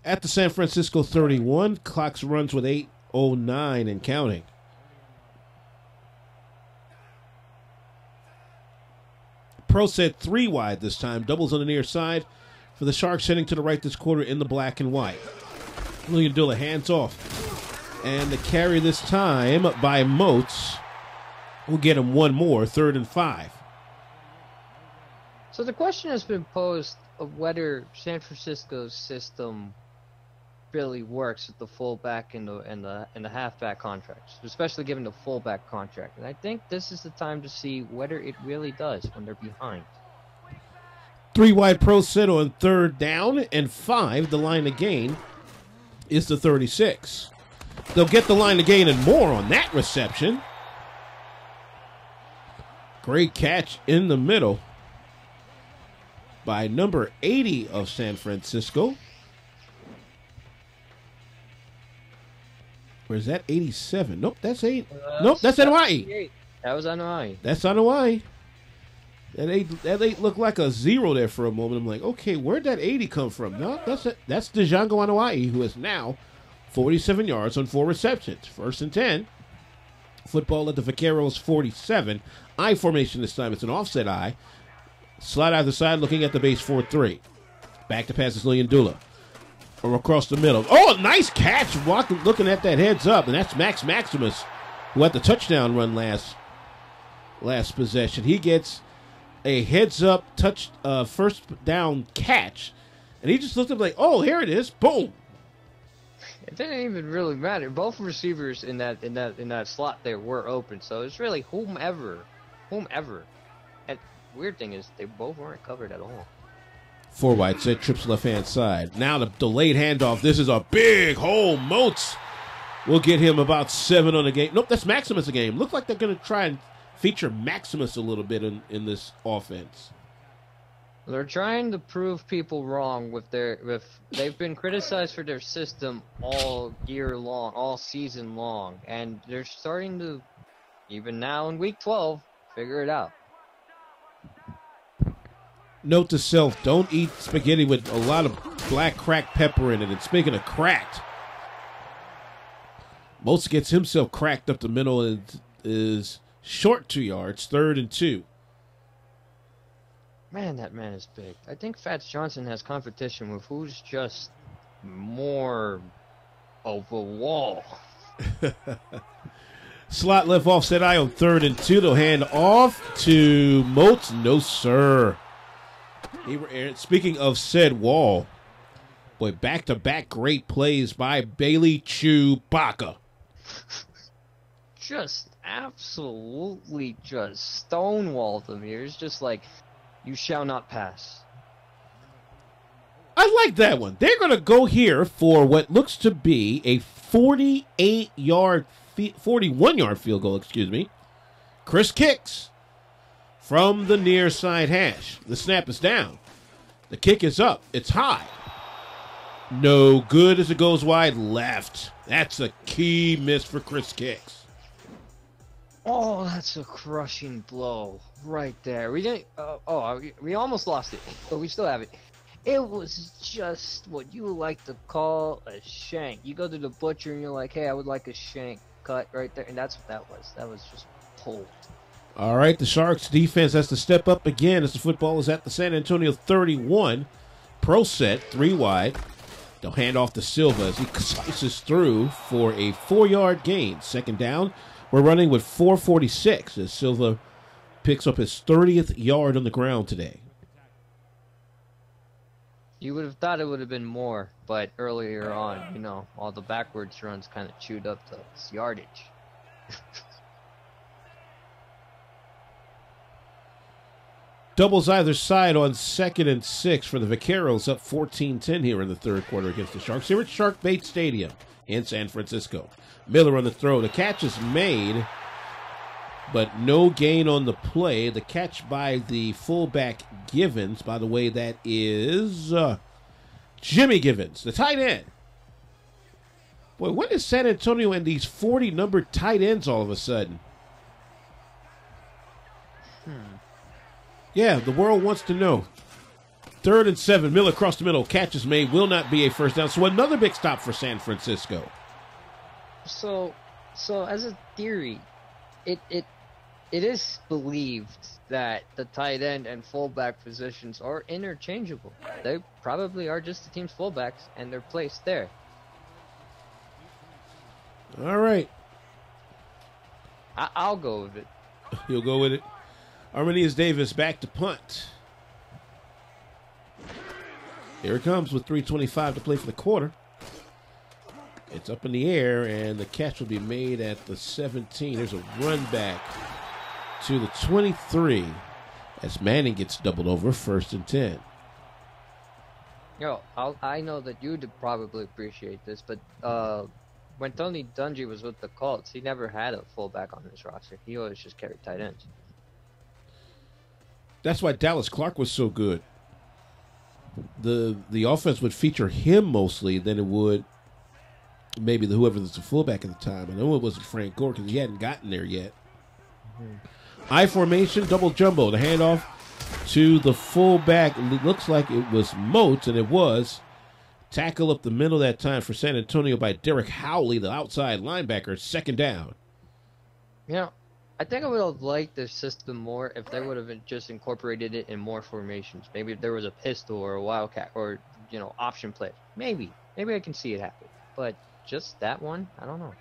At the San Francisco 31, clock runs with 8:09 and counting. Pro set 3 wide this time. Doubles on the near side for the Sharks heading to the right this quarter in the black and white. William Dula hands off. And the carry this time by Moats will get him one more, 3rd and 5. So the question has been posed of whether San Francisco's system really works with the fullback and the halfback contracts, especially given the fullback contract. And I think this is the time to see whether it really does when they're behind. 3 wide pro set on 3rd down and 5. The line to gain is the 36. They'll get the line to gain and more on that reception. Great catch in the middle by number 80 of San Francisco. Or is that 87? Nope, that's 8. Nope, that's Hawaii. That was Hawaii. That's Hawaii. That 8 looked like a 0 there for a moment. I'm like, okay, where'd that 80 come from? No, that's Django Hawaii, who is now 47 yards on 4 receptions. 1st and 10. Football at the Vaqueros 47. I formation this time. It's an offset I. Slide either side, looking at the base 4-3. Back to pass is Dula. Or across the middle. Oh, nice catch. Looking at that heads up. And that's Max Maximus, who had the touchdown run last possession. He gets a heads up first down catch. And he just looked up like, oh, here it is. Boom. It didn't even really matter. Both receivers in that slot there were open. So it's really whomever. And weird thing is they both weren't covered at all. 4 wide set, trips left-hand side. Now the delayed handoff. This is a big hole. Moats will get him about 7 on the game. Nope, that's Maximus a game. Looks like they're going to try and feature Maximus a little bit in this offense. They're trying to prove people wrong they've been criticized for their system all year long, all season long, and they're starting to, even now in week 12, figure it out. Note to self, don't eat spaghetti with a lot of black cracked pepper in it. And speaking of cracked, Moats gets himself cracked up the middle and is short 2 yards, 3rd and 2. Man, that man is big. I think Fats Johnson has competition with who's just more of a wall. Slot left offset I on 3rd and 2. They'll hand off to Moats. No, sir. Speaking of said wall, boy, back-to-back great plays by Bailey Chewbacca. Just absolutely just stonewalled them here. It's just like, you shall not pass. I like that one. They're going to go here for what looks to be a 41-yard field goal, Chris kicks from the near side hash. The snap is down. The kick is up. It's high. No good as it goes wide left. That's a key miss for Chris Kicks. Oh, that's a crushing blow right there. We didn't. We almost lost it, but we still have it. It was just what you would like to call a shank. You go to the butcher and you're like, "Hey, I would like a shank cut right there," and that's what that was. That was just pulled. All right, the Sharks defense has to step up again as the football is at the San Antonio 31. Pro set, 3 wide. They'll hand off to Silva as he slices through for a 4-yard gain. 2nd down. We're running with 4:46 as Silva picks up his 30th yard on the ground today. You would have thought it would have been more, but earlier on, all the backwards runs kind of chewed up the yardage. Doubles either side on 2nd and 6 for the Vaqueros, up 14-10 here in the 3rd quarter against the Sharks. Here at Shark Bait Stadium in San Francisco. Miller on the throw. The catch is made, but no gain on the play. The catch by the fullback Givens. By the way, that is Jimmy Givens, the tight end. Boy, what is San Antonio and these 40-numbered tight ends all of a sudden? Yeah, the world wants to know. 3rd and 7. Miller across the middle. Catch is made. Will not be a first down. So another big stop for San Francisco. So as a theory, it is believed that the tight end and fullback positions are interchangeable. They probably are just the team's fullbacks, and they're placed there. All right. I'll go with it. You'll go with it. Arminius Davis back to punt. Here it comes with 3:25 to play for the quarter. It's up in the air, and the catch will be made at the 17. There's a run back to the 23 as Manning gets doubled over, 1st and 10. I know that you'd probably appreciate this, but when Tony Dungy was with the Colts, he never had a fullback on his roster. He always just carried tight ends. That's why Dallas Clark was so good. The offense would feature him mostly than it would maybe whoever was the fullback at the time. I know it wasn't Frank Gore because he hadn't gotten there yet. I formation, double jumbo. The handoff to the fullback. It looks like it was Moats, and it was. Tackle up the middle that time for San Antonio by Derek Howley, the outside linebacker. 2nd down. I think I would have liked the system more if they would have just incorporated it in more formations. Maybe if there was a pistol or a wildcat or, option play. Maybe I can see it happen. But just that one, I don't know.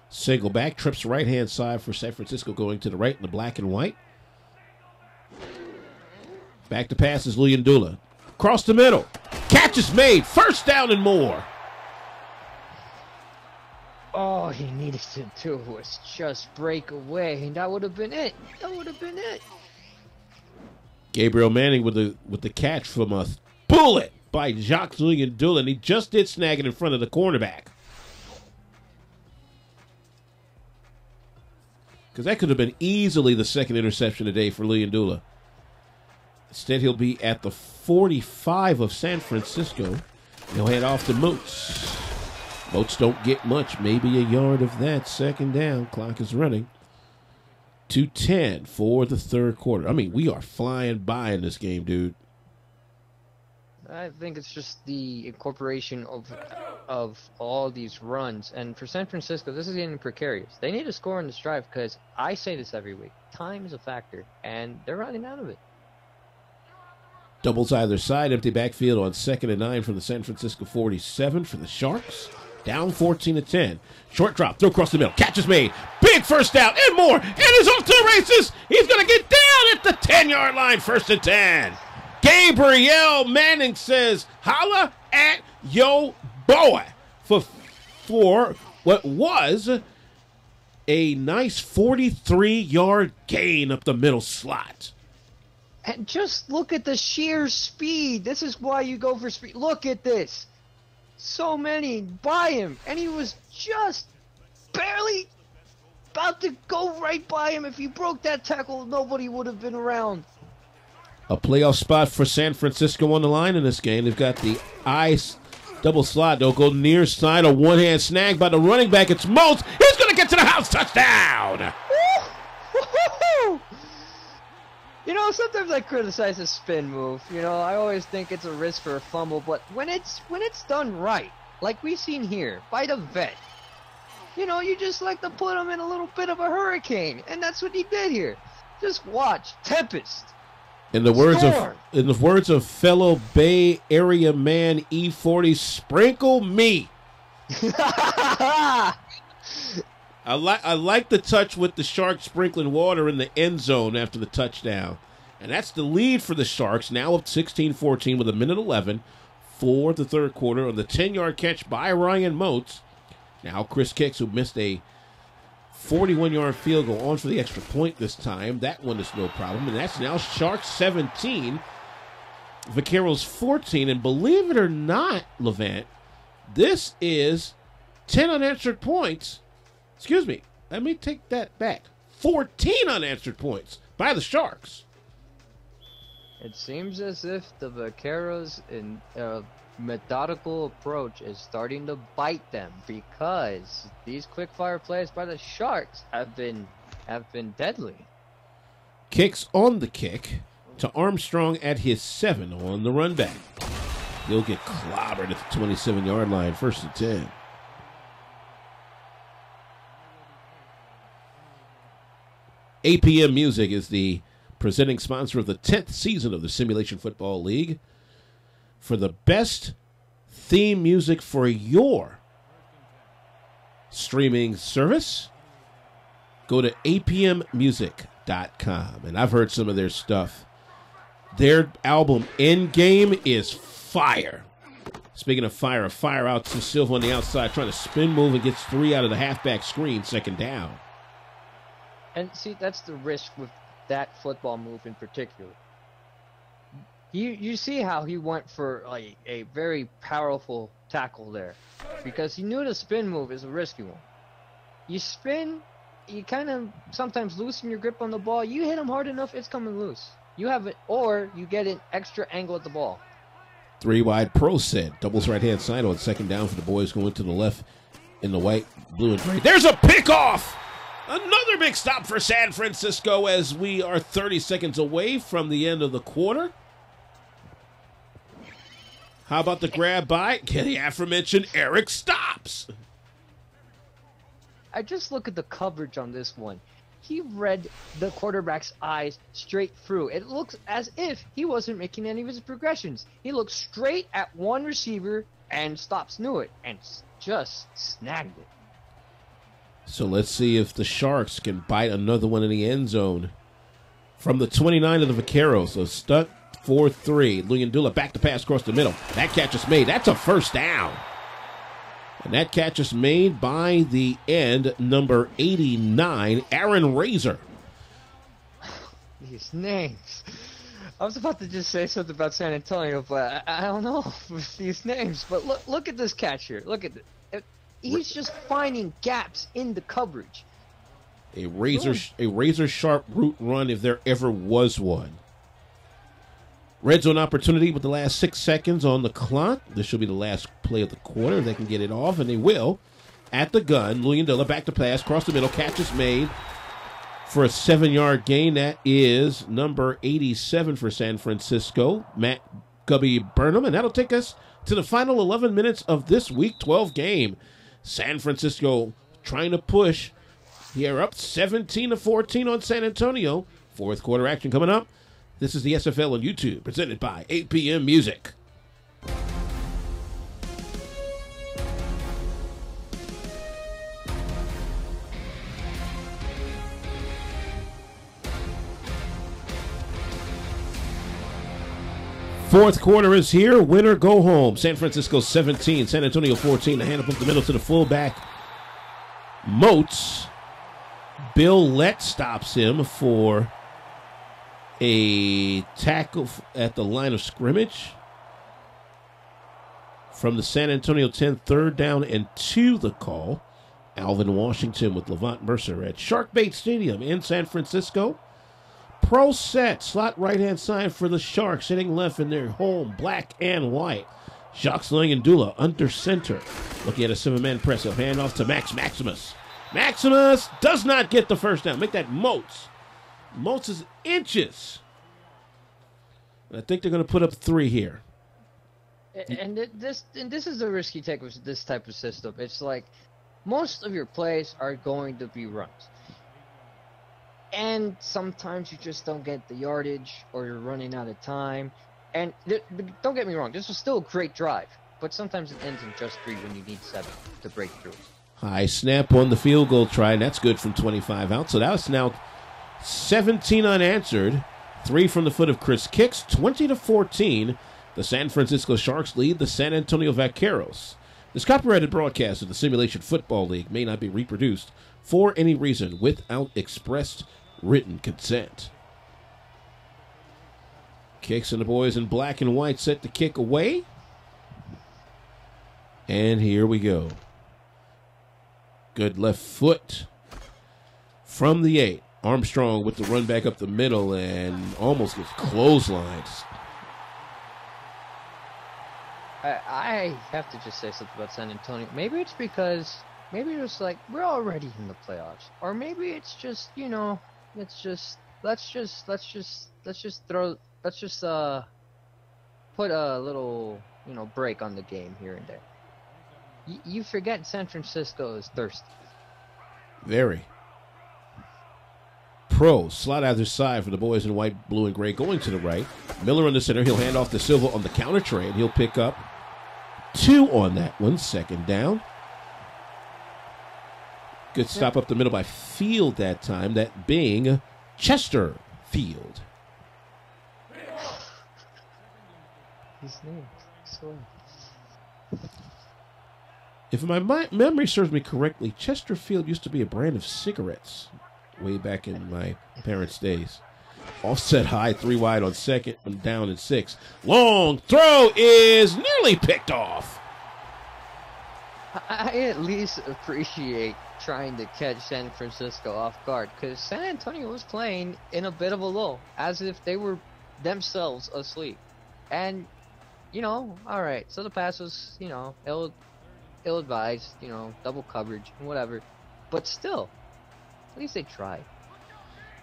Single back, trips right-hand side for San Francisco going to the right in the black and white. Back to pass is Luyendula. Across the middle. Catch is made. 1st down and more. All he needed to do was just break away, and that would have been it. Gabriel Manning with the catch from a bullet by Jacques Luyendula, and he just did snag it in front of the cornerback. Because that could have been easily the 2nd interception today for Luyendula. Instead, he'll be at the 45 of San Francisco. He'll head off to Moats. Moats don't get much, maybe a yard of that. 2nd down, clock is running. 2:10 for the 3rd quarter. I mean, we are flying by in this game, dude. I think it's just the incorporation of all these runs. And for San Francisco, this is getting precarious. They need to score in this drive because I say this every week. Time is a factor, and they're running out of it. Doubles either side, empty backfield on 2nd and 9 from the San Francisco 47 for the Sharks. Down 14-10. Short drop, throw across the middle. Catch is made. Big 1st down and more. And he's off to the races. He's going to get down at the 10-yard line. 1st and 10. Gabriel Manning says, holla at yo boy for what was a nice 43-yard gain up the middle slot. And just look at the sheer speed. This is why you go for speed. Look at this. So many by him, and he was just barely about to go right by him. If he broke that tackle, nobody would have been around. A playoff spot for San Francisco on the line in this game. They've got the ice double slot. They'll go near side, a one-hand snag by the running back. It's Moats. He's going to get to the house. Touchdown! Sometimes I criticize a spin move. I always think it's a risk for a fumble, but when it's done right, like we've seen here by the vet, you just like to put him in a little bit of a hurricane, and that's what he did here. Just watch Tempest. In the words of fellow Bay Area man E40, sprinkle me. I like the touch with the Sharks sprinkling water in the end zone after the touchdown. And that's the lead for the Sharks, now up 16-14 with 1:11 for the 3rd quarter on the 10-yard catch by Ryan Moats. Now Chris Kicks, who missed a 41-yard field goal, on for the extra point this time. That one is no problem. And that's now Sharks 17, Vaqueros 14. And believe it or not, Levant, this is 10 unanswered points. Excuse me, let me take that back. 14 unanswered points by the Sharks. It seems as if the Vaqueros in methodical approach is starting to bite them, because these quick fire plays by the Sharks have been deadly. Kicks on the kick to Armstrong at his 7 on the run back. He'll get clobbered at the 27-yard line, 1st and 10. APM Music is the presenting sponsor of the 10th season of the Simulation Football League. For the best theme music for your streaming service, go to apmmusic.com. And I've heard some of their stuff. Their album Endgame is fire. Speaking of fire, a fire out to Silva on the outside, trying to spin move and gets 3 out of the halfback screen, 2nd down. And see, that's the risk with that football move in particular. You see how he went for like a very powerful tackle there, because he knew the spin move is a risky one. You spin, you kind of sometimes loosen your grip on the ball. You hit him hard enough, it's coming loose. You have it, or you get an extra angle at the ball. 3 wide pro set. Doubles right-hand side on second down for the boys going to the left in the white, blue, and gray. There's a pickoff! Another big stop for San Francisco as we are 30 seconds away from the end of the quarter. How about the grab by? The aforementioned Eric stops. I just look at the coverage on this one. He read the quarterback's eyes straight through. It looks as if he wasn't making any of his progressions. He looked straight at one receiver and stops knew it and just snagged it. So let's see if the Sharks can bite another one in the end zone. From the 29 of the Vaqueros, so stuck 4-3. Luyendula back to pass across the middle. That catch is made. That's a first down. And that catch is made by the end, number 89, Aaron Razor. These names. I was about to just say something about San Antonio, but I don't know with these names. But look at this catch here. Look at it. He's just finding gaps in the coverage. A razor sharp route run if there ever was one. Red zone opportunity with the last 6 seconds on the clock. This should be the last play of the quarter. They can get it off, and they will. At the gun, Luyendula back to pass, across the middle. Catch is made for a 7-yard gain. That is number 87 for San Francisco, Matt Gubby Burnham. And that'll take us to the final 11 minutes of this Week 12 game. San Francisco trying to push. Here up 17-14 on San Antonio. Fourth quarter action coming up. This is the SFL on YouTube, presented by 8 p.m. Music. Fourth quarter is here. Winner, go home. San Francisco 17, San Antonio 14. The hand up the middle to the fullback, Moats. Bill Lett stops him for a tackle at the line of scrimmage. From the San Antonio 10, third down and 2 the call. Alvin Washington with Levant Mercer at Sharkbait Stadium in San Francisco. Pro set, slot right-hand side for the Sharks, sitting left in their home, black and white. Jacques Luyendula under center. Looking at a 7-man press up, handoff to Maximus. Maximus does not get the first down. Make that Moats. Moats is inches. I think they're going to put up 3 here. And this is a risky take with this type of system. It's like most of your plays are going to be runs. And sometimes you just don't get the yardage or you're running out of time. And don't get me wrong, this was still a great drive. But sometimes it ends in just 3 when you need 7 to break through. High snap on the field goal try, and that's good from 25 out. So that's now 17 unanswered. 3 from the foot of Chris Kicks. 20-14. The San Francisco Sharks lead the San Antonio Vaqueros. This copyrighted broadcast of the Simulation Football League may not be reproduced for any reason without expressed written consent. Kicks and the boys in black and white set to kick away. And here we go. Good left foot from the 8. Armstrong with the run back up the middle and almost gets clotheslines. I have to just say something about San Antonio. Maybe it's because it's like we're already in the playoffs, or maybe it's just let's just put a little break on the game here and there. You forget San Francisco is thirsty. Very. Pro slot either side for the boys in white, blue, and gray going to the right. Miller on the center. He'll hand off to Silva on the counter trade. He'll pick up 2 on that one. Second down. Good stop up the middle by Field that time. That being Chester Field. His name. If my memory serves me correctly, Chesterfield used to be a brand of cigarettes way back in my parents' days. Offset high, 3 wide on second, and down at 6. Long throw is nearly picked off. I at least appreciate trying to catch San Francisco off guard, because San Antonio was playing in a bit of a lull, as if they were themselves asleep. And, you know, all right, so the pass was, you know, ill-advised, you know, double coverage, whatever. But still, at least they tried.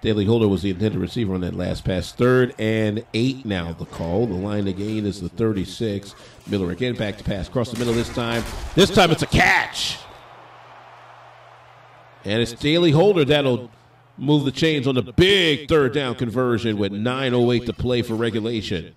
Daly Holder was the intended receiver on that last pass. 3rd and 8 now the call. The line to gain is the 36. Miller again back to pass across the middle this time. This time it's a catch. And it's Daly Holder that'll move the chains on the big 3rd down conversion with 9:08 to play for regulation.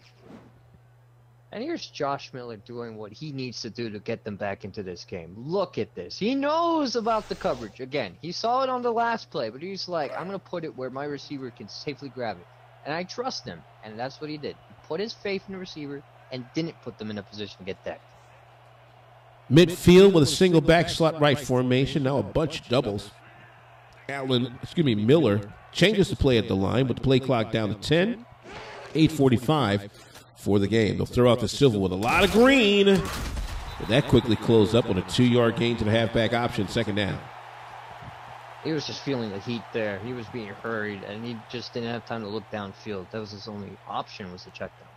And here's Josh Miller doing what he needs to do to get them back into this game. Look at this. He knows about the coverage. Again, he saw it on the last play, but he's like, I'm going to put it where my receiver can safely grab it. And I trust him. And that's what he did. He put his faith in the receiver and didn't put them in a position to get decked. Midfield with a single back slot right formation. Now a bunch of doubles. Miller changes the play at the line, but the play clock down to 10. 8:45 for the game. They'll throw out to Silva with a lot of green. But that quickly closed up on a 2-yard gain to the halfback option, 2nd down. He was just feeling the heat there. He was being hurried, and he just didn't have time to look downfield. That was his only option, was to check down.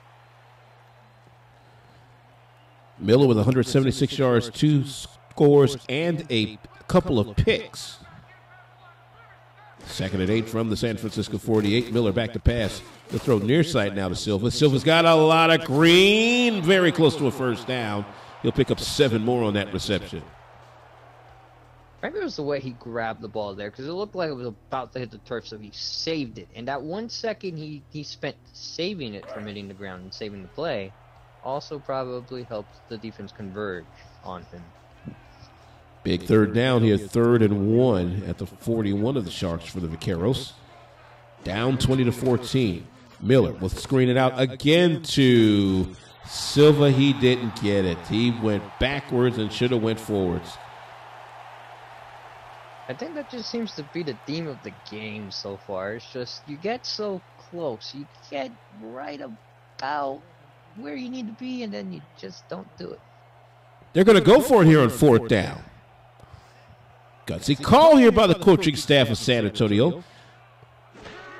Miller with 176 yards, 2 scores, and a couple of picks. 2nd and 8 from the San Francisco 48. Miller back to pass. The throw near side now to Silva. Silva's got a lot of green. Very close to a 1st down. He'll pick up 7 more on that reception. Maybe it was the way he grabbed the ball there, because it looked like it was about to hit the turf, so he saved it. And that 1 second he spent saving it from hitting the ground and saving the play also probably helped the defense converge on him. Big 3rd down here, 3rd and 1 at the 41 of the Sharks for the Vaqueros. Down 20-14. Miller will screen it out again to Silva. He didn't get it. He went backwards and should have went forwards. I think that just seems to be the theme of the game so far. It's just you get so close. You get right about where you need to be, and then you just don't do it. They're going to go for it here on 4th down. Gutsy call here by the coaching staff of San Antonio.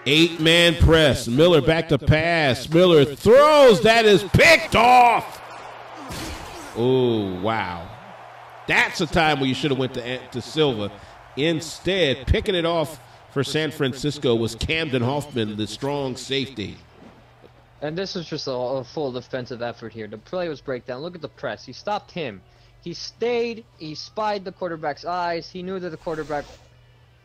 8-man press. Miller back to pass. Miller throws. That is picked off. Oh, wow. That's a time where you should have went to Silva. Instead, picking it off for San Francisco was Camden Hoffman, the strong safety. And this was just a full defensive effort here. The play was breakdown. Look at the press. He stopped him. He stayed. He spied the quarterback's eyes. He knew that the quarterback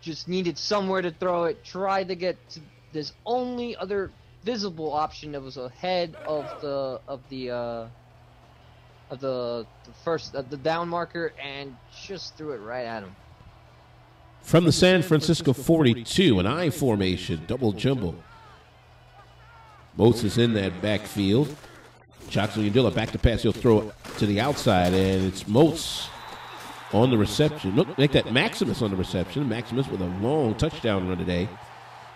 just needed somewhere to throw it. Tried to get to this only other visible option that was ahead of the down marker, and just threw it right at him. From the San Francisco 42, an I formation, double jumble. Moats is in that backfield. Choxley Undilla back to pass. He'll throw it to the outside, and it's Moats on the reception. Look, make that Maximus on the reception. Maximus with a long touchdown run today.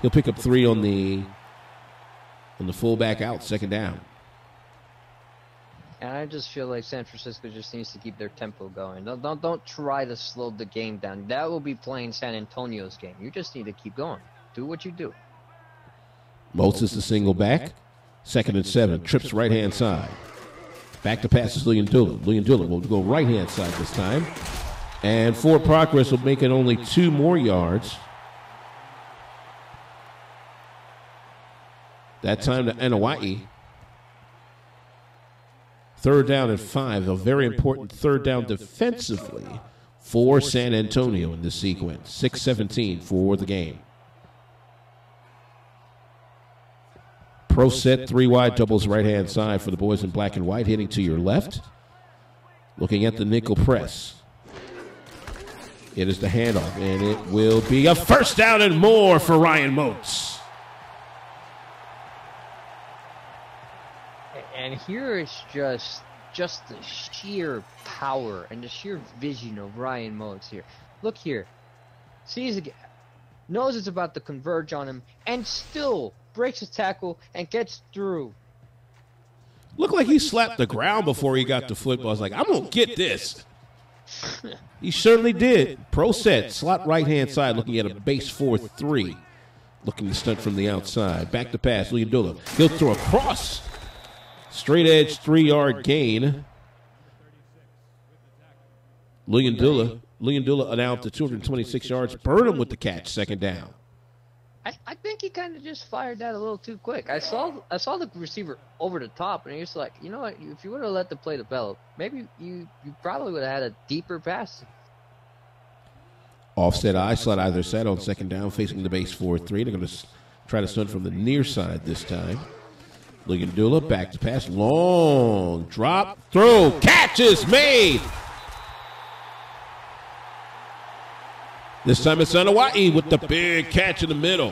He'll pick up 3 on the fullback out, 2nd down. And I just feel like San Francisco just needs to keep their tempo going. Don't try to slow the game down. That will be playing San Antonio's game. You just need to keep going. Do what you do. Moats is the single back. 2nd and 7. Trips right-hand side. Back to pass is William Dillon. William Dillon will go right-hand side this time. And forward progress will make it only 2 more yards. That time to Anawa'i. 3rd down and 5. A very important 3rd down defensively for San Antonio in this sequence. 6:17 for the game. Pro set, 3 wide, doubles right-hand side for the boys in black and white, hitting to your left. Looking at the nickel press. It is the handoff, and it will be a 1st down and more for Ryan Moats. And here is just the sheer power and the sheer vision of Ryan Moats here. Look here. See, knows it's about to converge on him, and still breaks his tackle and gets through. Looked like he slapped the ground before he got to football. I was like, I'm going to get this. He certainly did. Pro set, slot right-hand side, looking at a base 4-3. Looking to stunt from the outside. Back to pass, Luyendula. He'll throw across. Straight edge, 3-yard gain. Luyendula announced to 226 yards. Burnham with the catch, second down. I think he kind of just fired that a little too quick. I saw the receiver over the top, and he was like, you know what? If you would have let the play develop, maybe you probably would have had a deeper pass. Offset I slot either side on second down, facing the base 4-3. They're going to try to stunt from the near side this time. Luyendula back to pass, long drop, throw, catch is made. This time it's Hawaii with the big catch in the middle.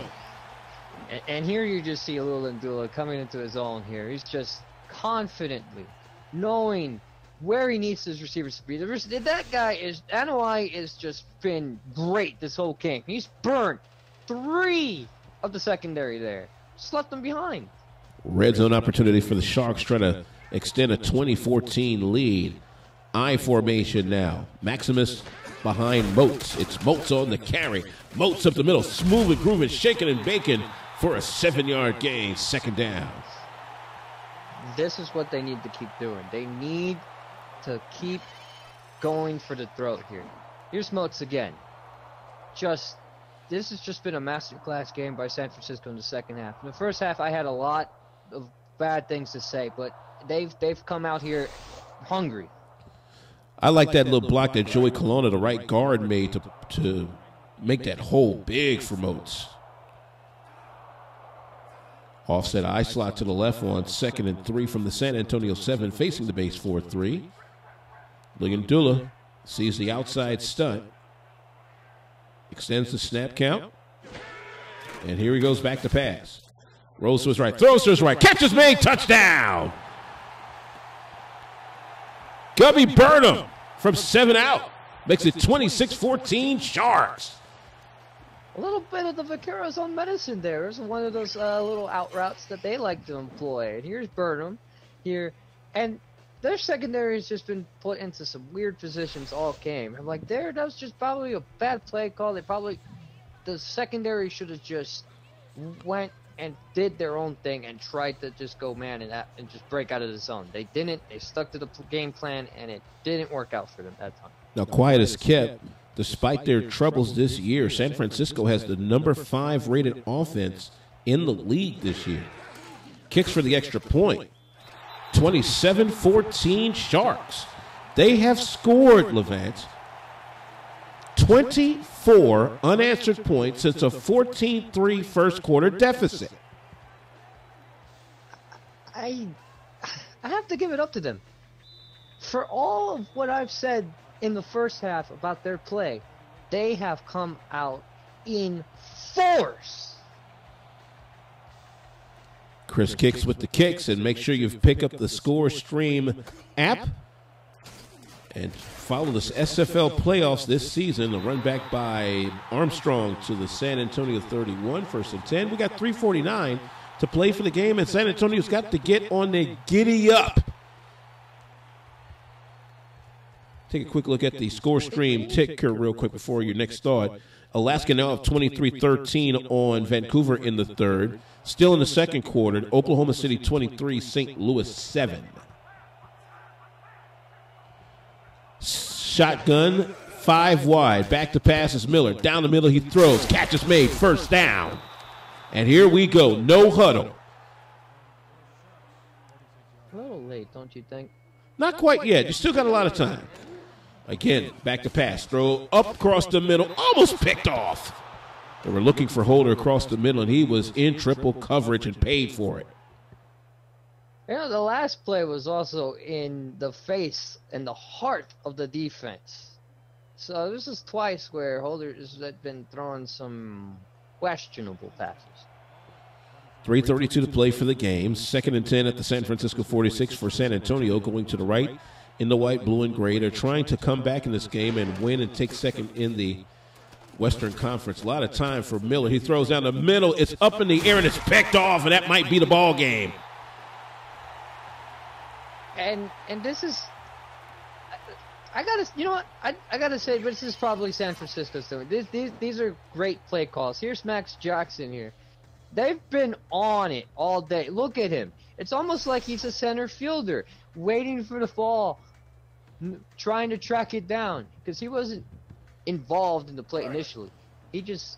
And here you just see Luyendula coming into his own here. He's just confidently knowing where he needs his receivers to be. That guy is, Hawaii has just been great this whole game. He's burned 3 of the secondary there. Just left them behind. Red zone opportunity for the Sharks, trying to extend a 2014 lead. I formation now. Maximus behind Moats. It's Moats on the carry. Moats up the middle, smooth and grooving, shaking and baking for a 7-yard gain, second down. This is what they need to keep doing. They need to keep going for the throat here. Here's Moats again. This has just been a masterclass game by San Francisco in the second half. In the first half, I had a lot of bad things to say, but they've come out here hungry. I like that little block that Joey Colonna, the right guard, made to make that hole big for Moats. Offset I slot to the left on 2nd and 3 from the San Antonio 7, facing the base 4-3. Luyendula sees the outside stunt. Extends the snap count. And here he goes back to pass. Rolls to his right, throws to his right, catches made, touchdown! Gubby Burnham from 7 out. Makes it 26-14 Sharks. A little bit of the Vaqueros on medicine there. There's one of those little out routes that they like to employ. And here's Burnham here. And their secondary has just been put into some weird positions all game. I'm like, that was just probably a bad play call. The secondary should have just went and did their own thing and tried to just go man and just break out of the zone. They didn't. They stuck to the game plan, and it didn't work out for them that time. Now, quiet as kept, despite their troubles this year, San Francisco has the number 5 rated offense in the league this year. Kicks for the extra point. 27-14 Sharks. They have scored, Levant, 24 unanswered points since a 14-3 first quarter deficit. I have to give it up to them. For all of what I've said in the first half about their play, they have come out in force. Chris Kicks with the kicks, and make sure you pick up the Score Stream app and follow the SFL playoffs this season. A run back by Armstrong to the San Antonio 31, 1st and 10. We got 3:49 to play for the game, and San Antonio's got to get on the giddy up. Take a quick look at the Score Stream ticker real quick before your next thought. Alaska now up 23-13 on Vancouver in the third. Still in the second quarter, Oklahoma City 23, St. Louis 7. Shotgun, 5 wide. Back to pass is Miller. Down the middle he throws. Catch is made. First down. And here we go. No huddle. A little late, don't you think? Not quite yet. You still got a lot of time. Again, back to pass. Throw up across the middle. Almost picked off. They were looking for Holder across the middle, and he was in triple coverage and paid for it. You know, the last play was also in the face and the heart of the defense. So this is twice where Holder has been throwing some questionable passes. 3:32 to play for the game. 2nd and 10 at the San Francisco 46 for San Antonio, going to the right in the white, blue, and gray. They're trying to come back in this game and win and take second in the Western Conference. A lot of time for Miller. He throws down the middle. It's up in the air, and it's picked off, and that might be the ball game. And this is, I gotta, you know what? I gotta say, this is probably San Francisco's doing. These are great play calls. Here's Max Jackson here. They've been on it all day. Look at him. It's almost like he's a center fielder, waiting for the ball, trying to track it down, because he wasn't involved in the play initially. He just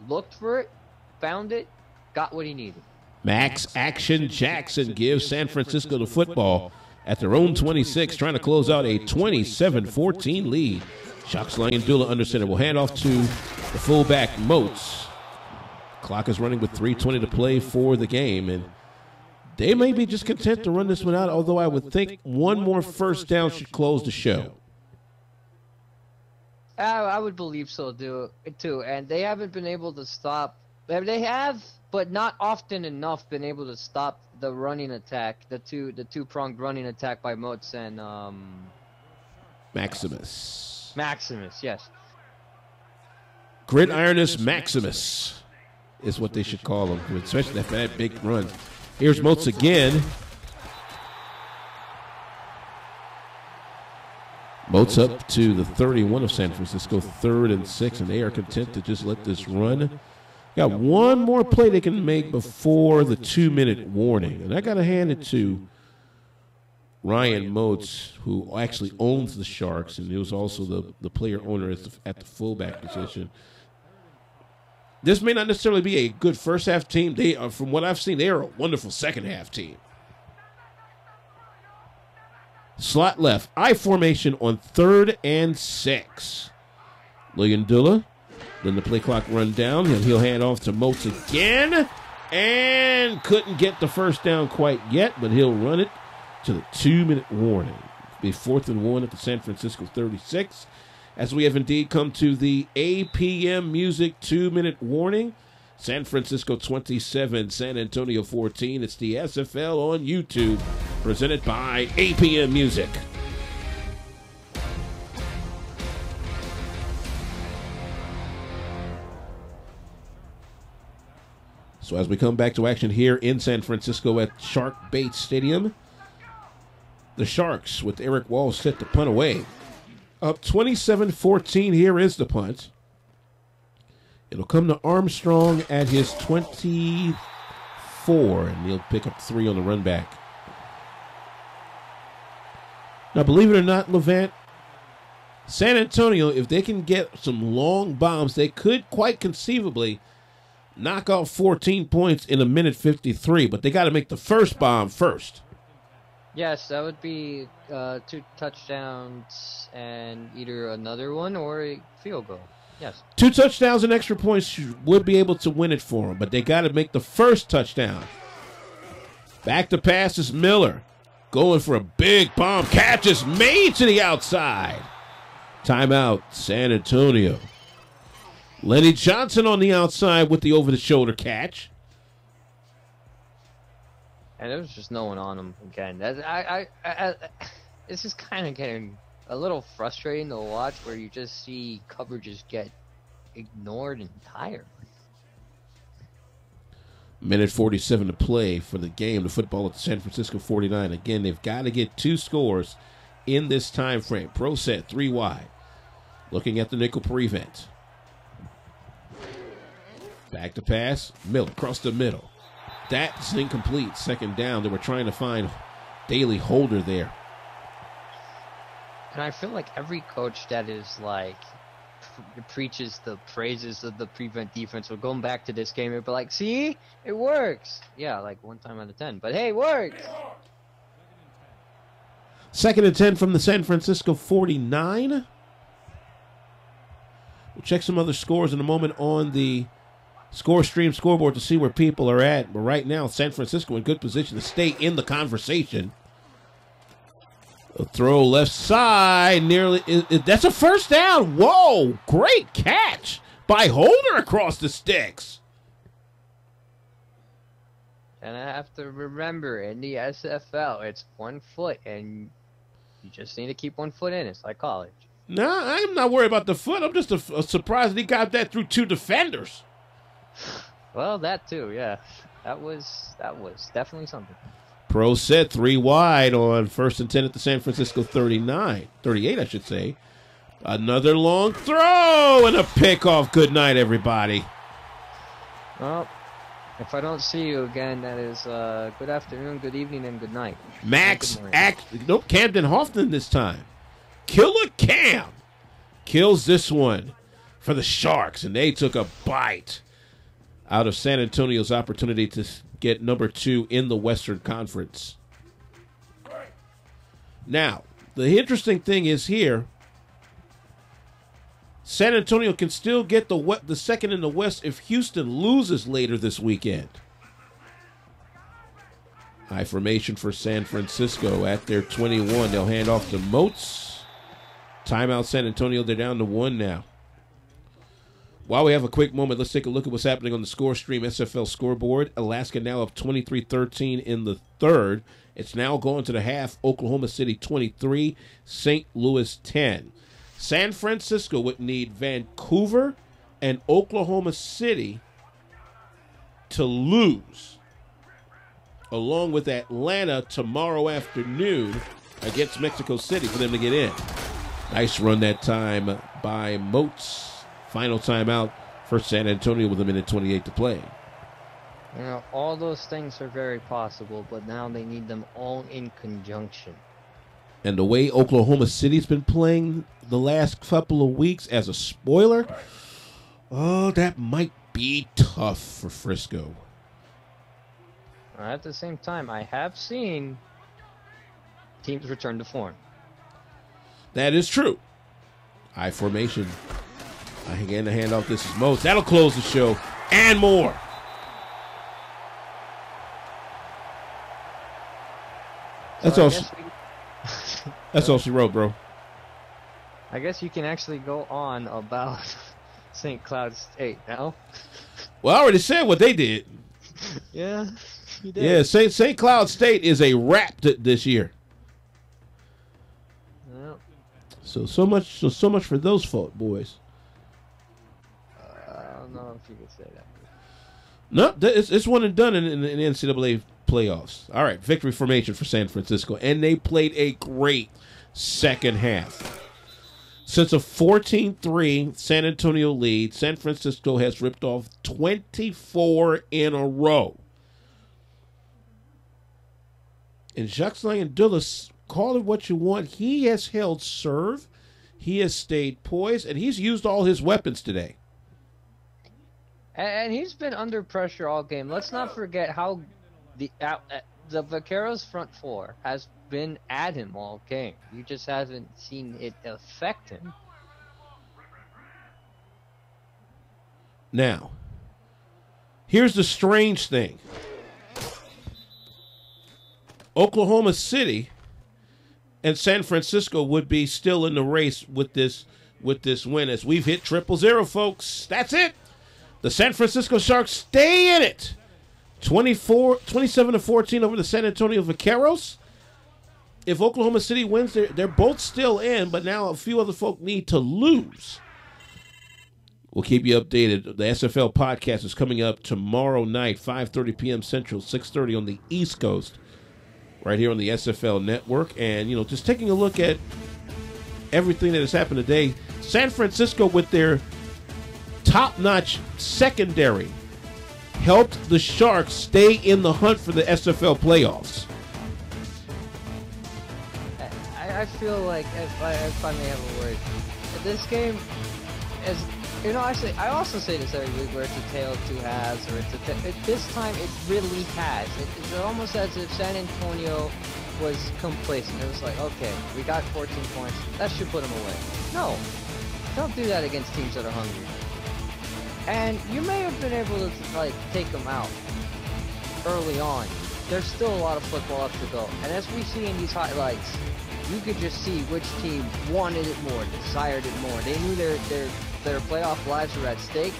looked for it, found it, got what he needed. Max Action Jackson gives San Francisco the football at their own 26, trying to close out a 27-14 lead. Shocks Lion-Dula under center will hand off to the fullback Moats. Clock is running with 3:20 to play for the game, and they may be just content to run this one out, although I would think one more first down should close the show. I would believe so, too. And they haven't been able to stop. They have, but not often enough, been able to stop the running attack, the two-pronged running attack by Moats and Maximus. Maximus, yes. Gridironus Maximus is what they should call him, especially after that big run. Here's Moats again. Moats up to the 31 of San Francisco, 3rd and 6, and they are content to just let this run. Got one more play they can make before the 2-minute warning, and I got to hand it to Ryan Moats, who actually owns the Sharks, and he was also the player owner at the fullback position. This may not necessarily be a good first-half team. They are, from what I've seen, they are a wonderful second-half team. Slot left, I formation on 3rd and 6. Lion-Dula, then the play clock run down, and he'll hand off to Moats again, and couldn't get the first down quite yet, but he'll run it to the 2-minute warning. It'll be 4th and 1 at the San Francisco 36. As we have indeed come to the APM Music 2-minute warning. San Francisco 27, San Antonio 14. It's the SFL on YouTube, presented by APM Music. So as we come back to action here in San Francisco at Shark Bait Stadium, the Sharks with Eric Walsh set to punt away. Up 27-14, here is the punt. It'll come to Armstrong at his 24, and he'll pick up 3 on the run back. Now, believe it or not, Levant, San Antonio, if they can get some long bombs, they could quite conceivably knock off 14 points in 1:53, but they got to make the first bomb first. Yes, that would be 2 touchdowns and either another one or a field goal. Yes. 2 touchdowns and extra points would be able to win it for them, but they got to make the first touchdown. Back to pass is Miller. Going for a big bomb. Catch is made to the outside. Timeout, San Antonio. Lenny Johnson on the outside with the over-the-shoulder catch. And there was just no one on him again. This is kind of getting a little frustrating to watch, where you just see coverages get ignored entirely. 1:47 to play for the game. The football at the San Francisco 49. Again, they've got to get 2 scores in this time frame. Pro set 3 wide. Looking at the nickel prevent. Back to pass. Miller across the middle. That's incomplete. 2nd down. They were trying to find Daly Holder there. And I feel like every coach that is like preaches the praises of the prevent defense will go back to this game and be like, see, it works. Yeah, like 1 time out of 10. But hey, it works. 2nd and 10 from the San Francisco 49. We'll check some other scores in a moment on the Score Stream scoreboard to see where people are at. But right now, San Francisco in good position to stay in the conversation. A throw left side, nearly. That's a first down. Whoa, great catch by Holder across the sticks. And I have to remember, in the SFL, it's 1 foot, and you just need to keep 1 foot in. It's like college. No, I'm not worried about the foot. I'm just surprised that he got that through 2 defenders. Well, that too, yeah. That was definitely something. Pro set 3 wide on 1st and 10 at the San Francisco 38, I should say. Another long throw and a pickoff. Good night, everybody. Well, if I don't see you again, that is good afternoon, good evening, and good night. Nope, Camden Hoffman this time. Killer Cam kills this one for the Sharks, and they took a bite out of San Antonio's opportunity to get number 2 in the Western Conference. Now, the interesting thing is here, San Antonio can still get the second in the West if Houston loses later this weekend. High formation for San Francisco at their 21. They'll hand off to Moats. Timeout San Antonio. They're down to 1 now. While we have a quick moment, let's take a look at what's happening on the Score Stream SFL scoreboard. Alaska now up 23-13 in the third. It's now going to the half. Oklahoma City 23, St. Louis 10. San Francisco would need Vancouver and Oklahoma City to lose, along with Atlanta tomorrow afternoon against Mexico City for them to get in. Nice run that time by Moats. Final timeout for San Antonio with 1:28 to play. You know, all those things are very possible, but now they need them all in conjunction. And the way Oklahoma City's been playing the last couple of weeks, as a spoiler, that might be tough for Frisco. At the same time, I have seen teams return to form. That is true. High formation. Again, the handoff. This is Moats. That'll close the show and more. That's all. That's all she wrote, bro. I guess you can actually go on about St. Cloud State now. Well, I already said what they did. Yeah, you did. Yeah, St. Cloud State is a wrap this year. Well, so much for those folk boys. I don't know if you could say that. No, it's one and done in the NCAA playoffs. All right, victory formation for San Francisco, and they played a great second half. Since a 14-3 San Antonio lead, San Francisco has ripped off 24 in a row. And Jacques Lyandoulis, call it what you want, he has held serve, he has stayed poised, and he's used all his weapons today. And he's been under pressure all game. Let's not forget how the Vaqueros front four has been at him all game. You just haven't seen it affect him. Now, here's the strange thing. Oklahoma City and San Francisco would be still in the race with this win, as we've hit 0-0, folks. That's it. The San Francisco Sharks stay in it. 27-14 over the San Antonio Vaqueros. If Oklahoma City wins, they're both still in, but now a few other folk need to lose. We'll keep you updated. The SFL podcast is coming up tomorrow night, 5:30 p.m. Central, 6:30 on the East Coast, right here on the SFL Network. And, just taking a look at everything that has happened today, San Francisco with their top-notch secondary helped the Sharks stay in the hunt for the SFL playoffs. I feel like, if I may have a word, this game is, I also say this every week, where it's a tale of two halves, or this time it really has. It's almost as if San Antonio was complacent. It was like, okay, we got 14 points, that should put them away. No, don't do that against teams that are hungry. And you may have been able to take them out early on. There's still a lot of football up to go. And as we see in these highlights, you could just see which team wanted it more, desired it more. They knew their playoff lives were at stake,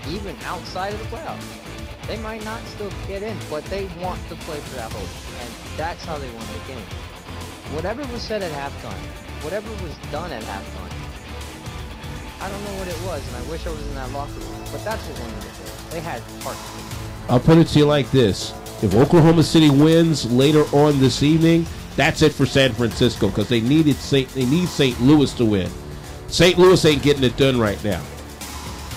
even outside of the playoffs. They might not still get in, but they want to play for that hope. And that's how they won the game. Whatever was said at halftime, whatever was done at halftime, I don't know what it was, and I wish I was in that locker room. But that's what Wonderlic did. They had heart. I'll put it to you like this. If Oklahoma City wins later on this evening, that's it for San Francisco because they need St. Louis to win. St. Louis ain't getting it done right now.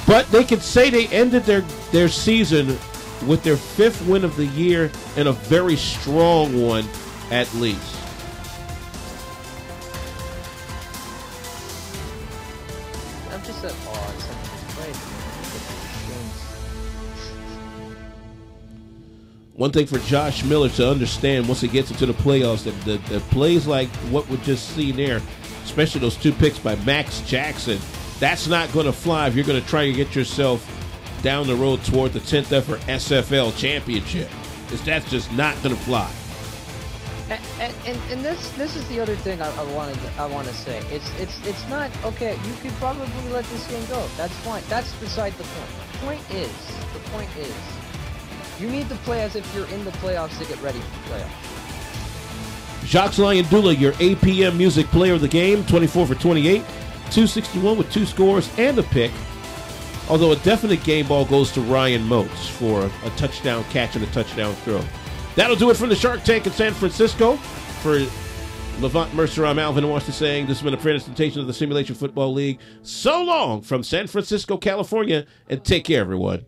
But they can say they ended their season with their 5th win of the year and a very strong one at least. I'm just at awe. One thing for Josh Miller to understand once he gets into the playoffs, that plays like what we just seen there, especially those 2 picks by Max Jackson, that's not going to fly if you're going to try to get yourself down the road toward the 10th ever SFL championship. That's just not going to fly. And this is the other thing I want to say. It's not okay. You could probably let this game go. That's fine. That's beside the point. The point is, you need to play as if you're in the playoffs to get ready for the playoffs. Jacques Lyondula, your APM Music Player of the Game, 24 for 28, 261 with 2 scores and a pick. Although a definite game ball goes to Ryan Moats for a touchdown catch and a touchdown throw. That'll do it from the Shark Tank in San Francisco. For Levant Mercer, I'm Alvin Washington saying this has been a presentation of the Simulation Football League. So long from San Francisco, California, and take care, everyone.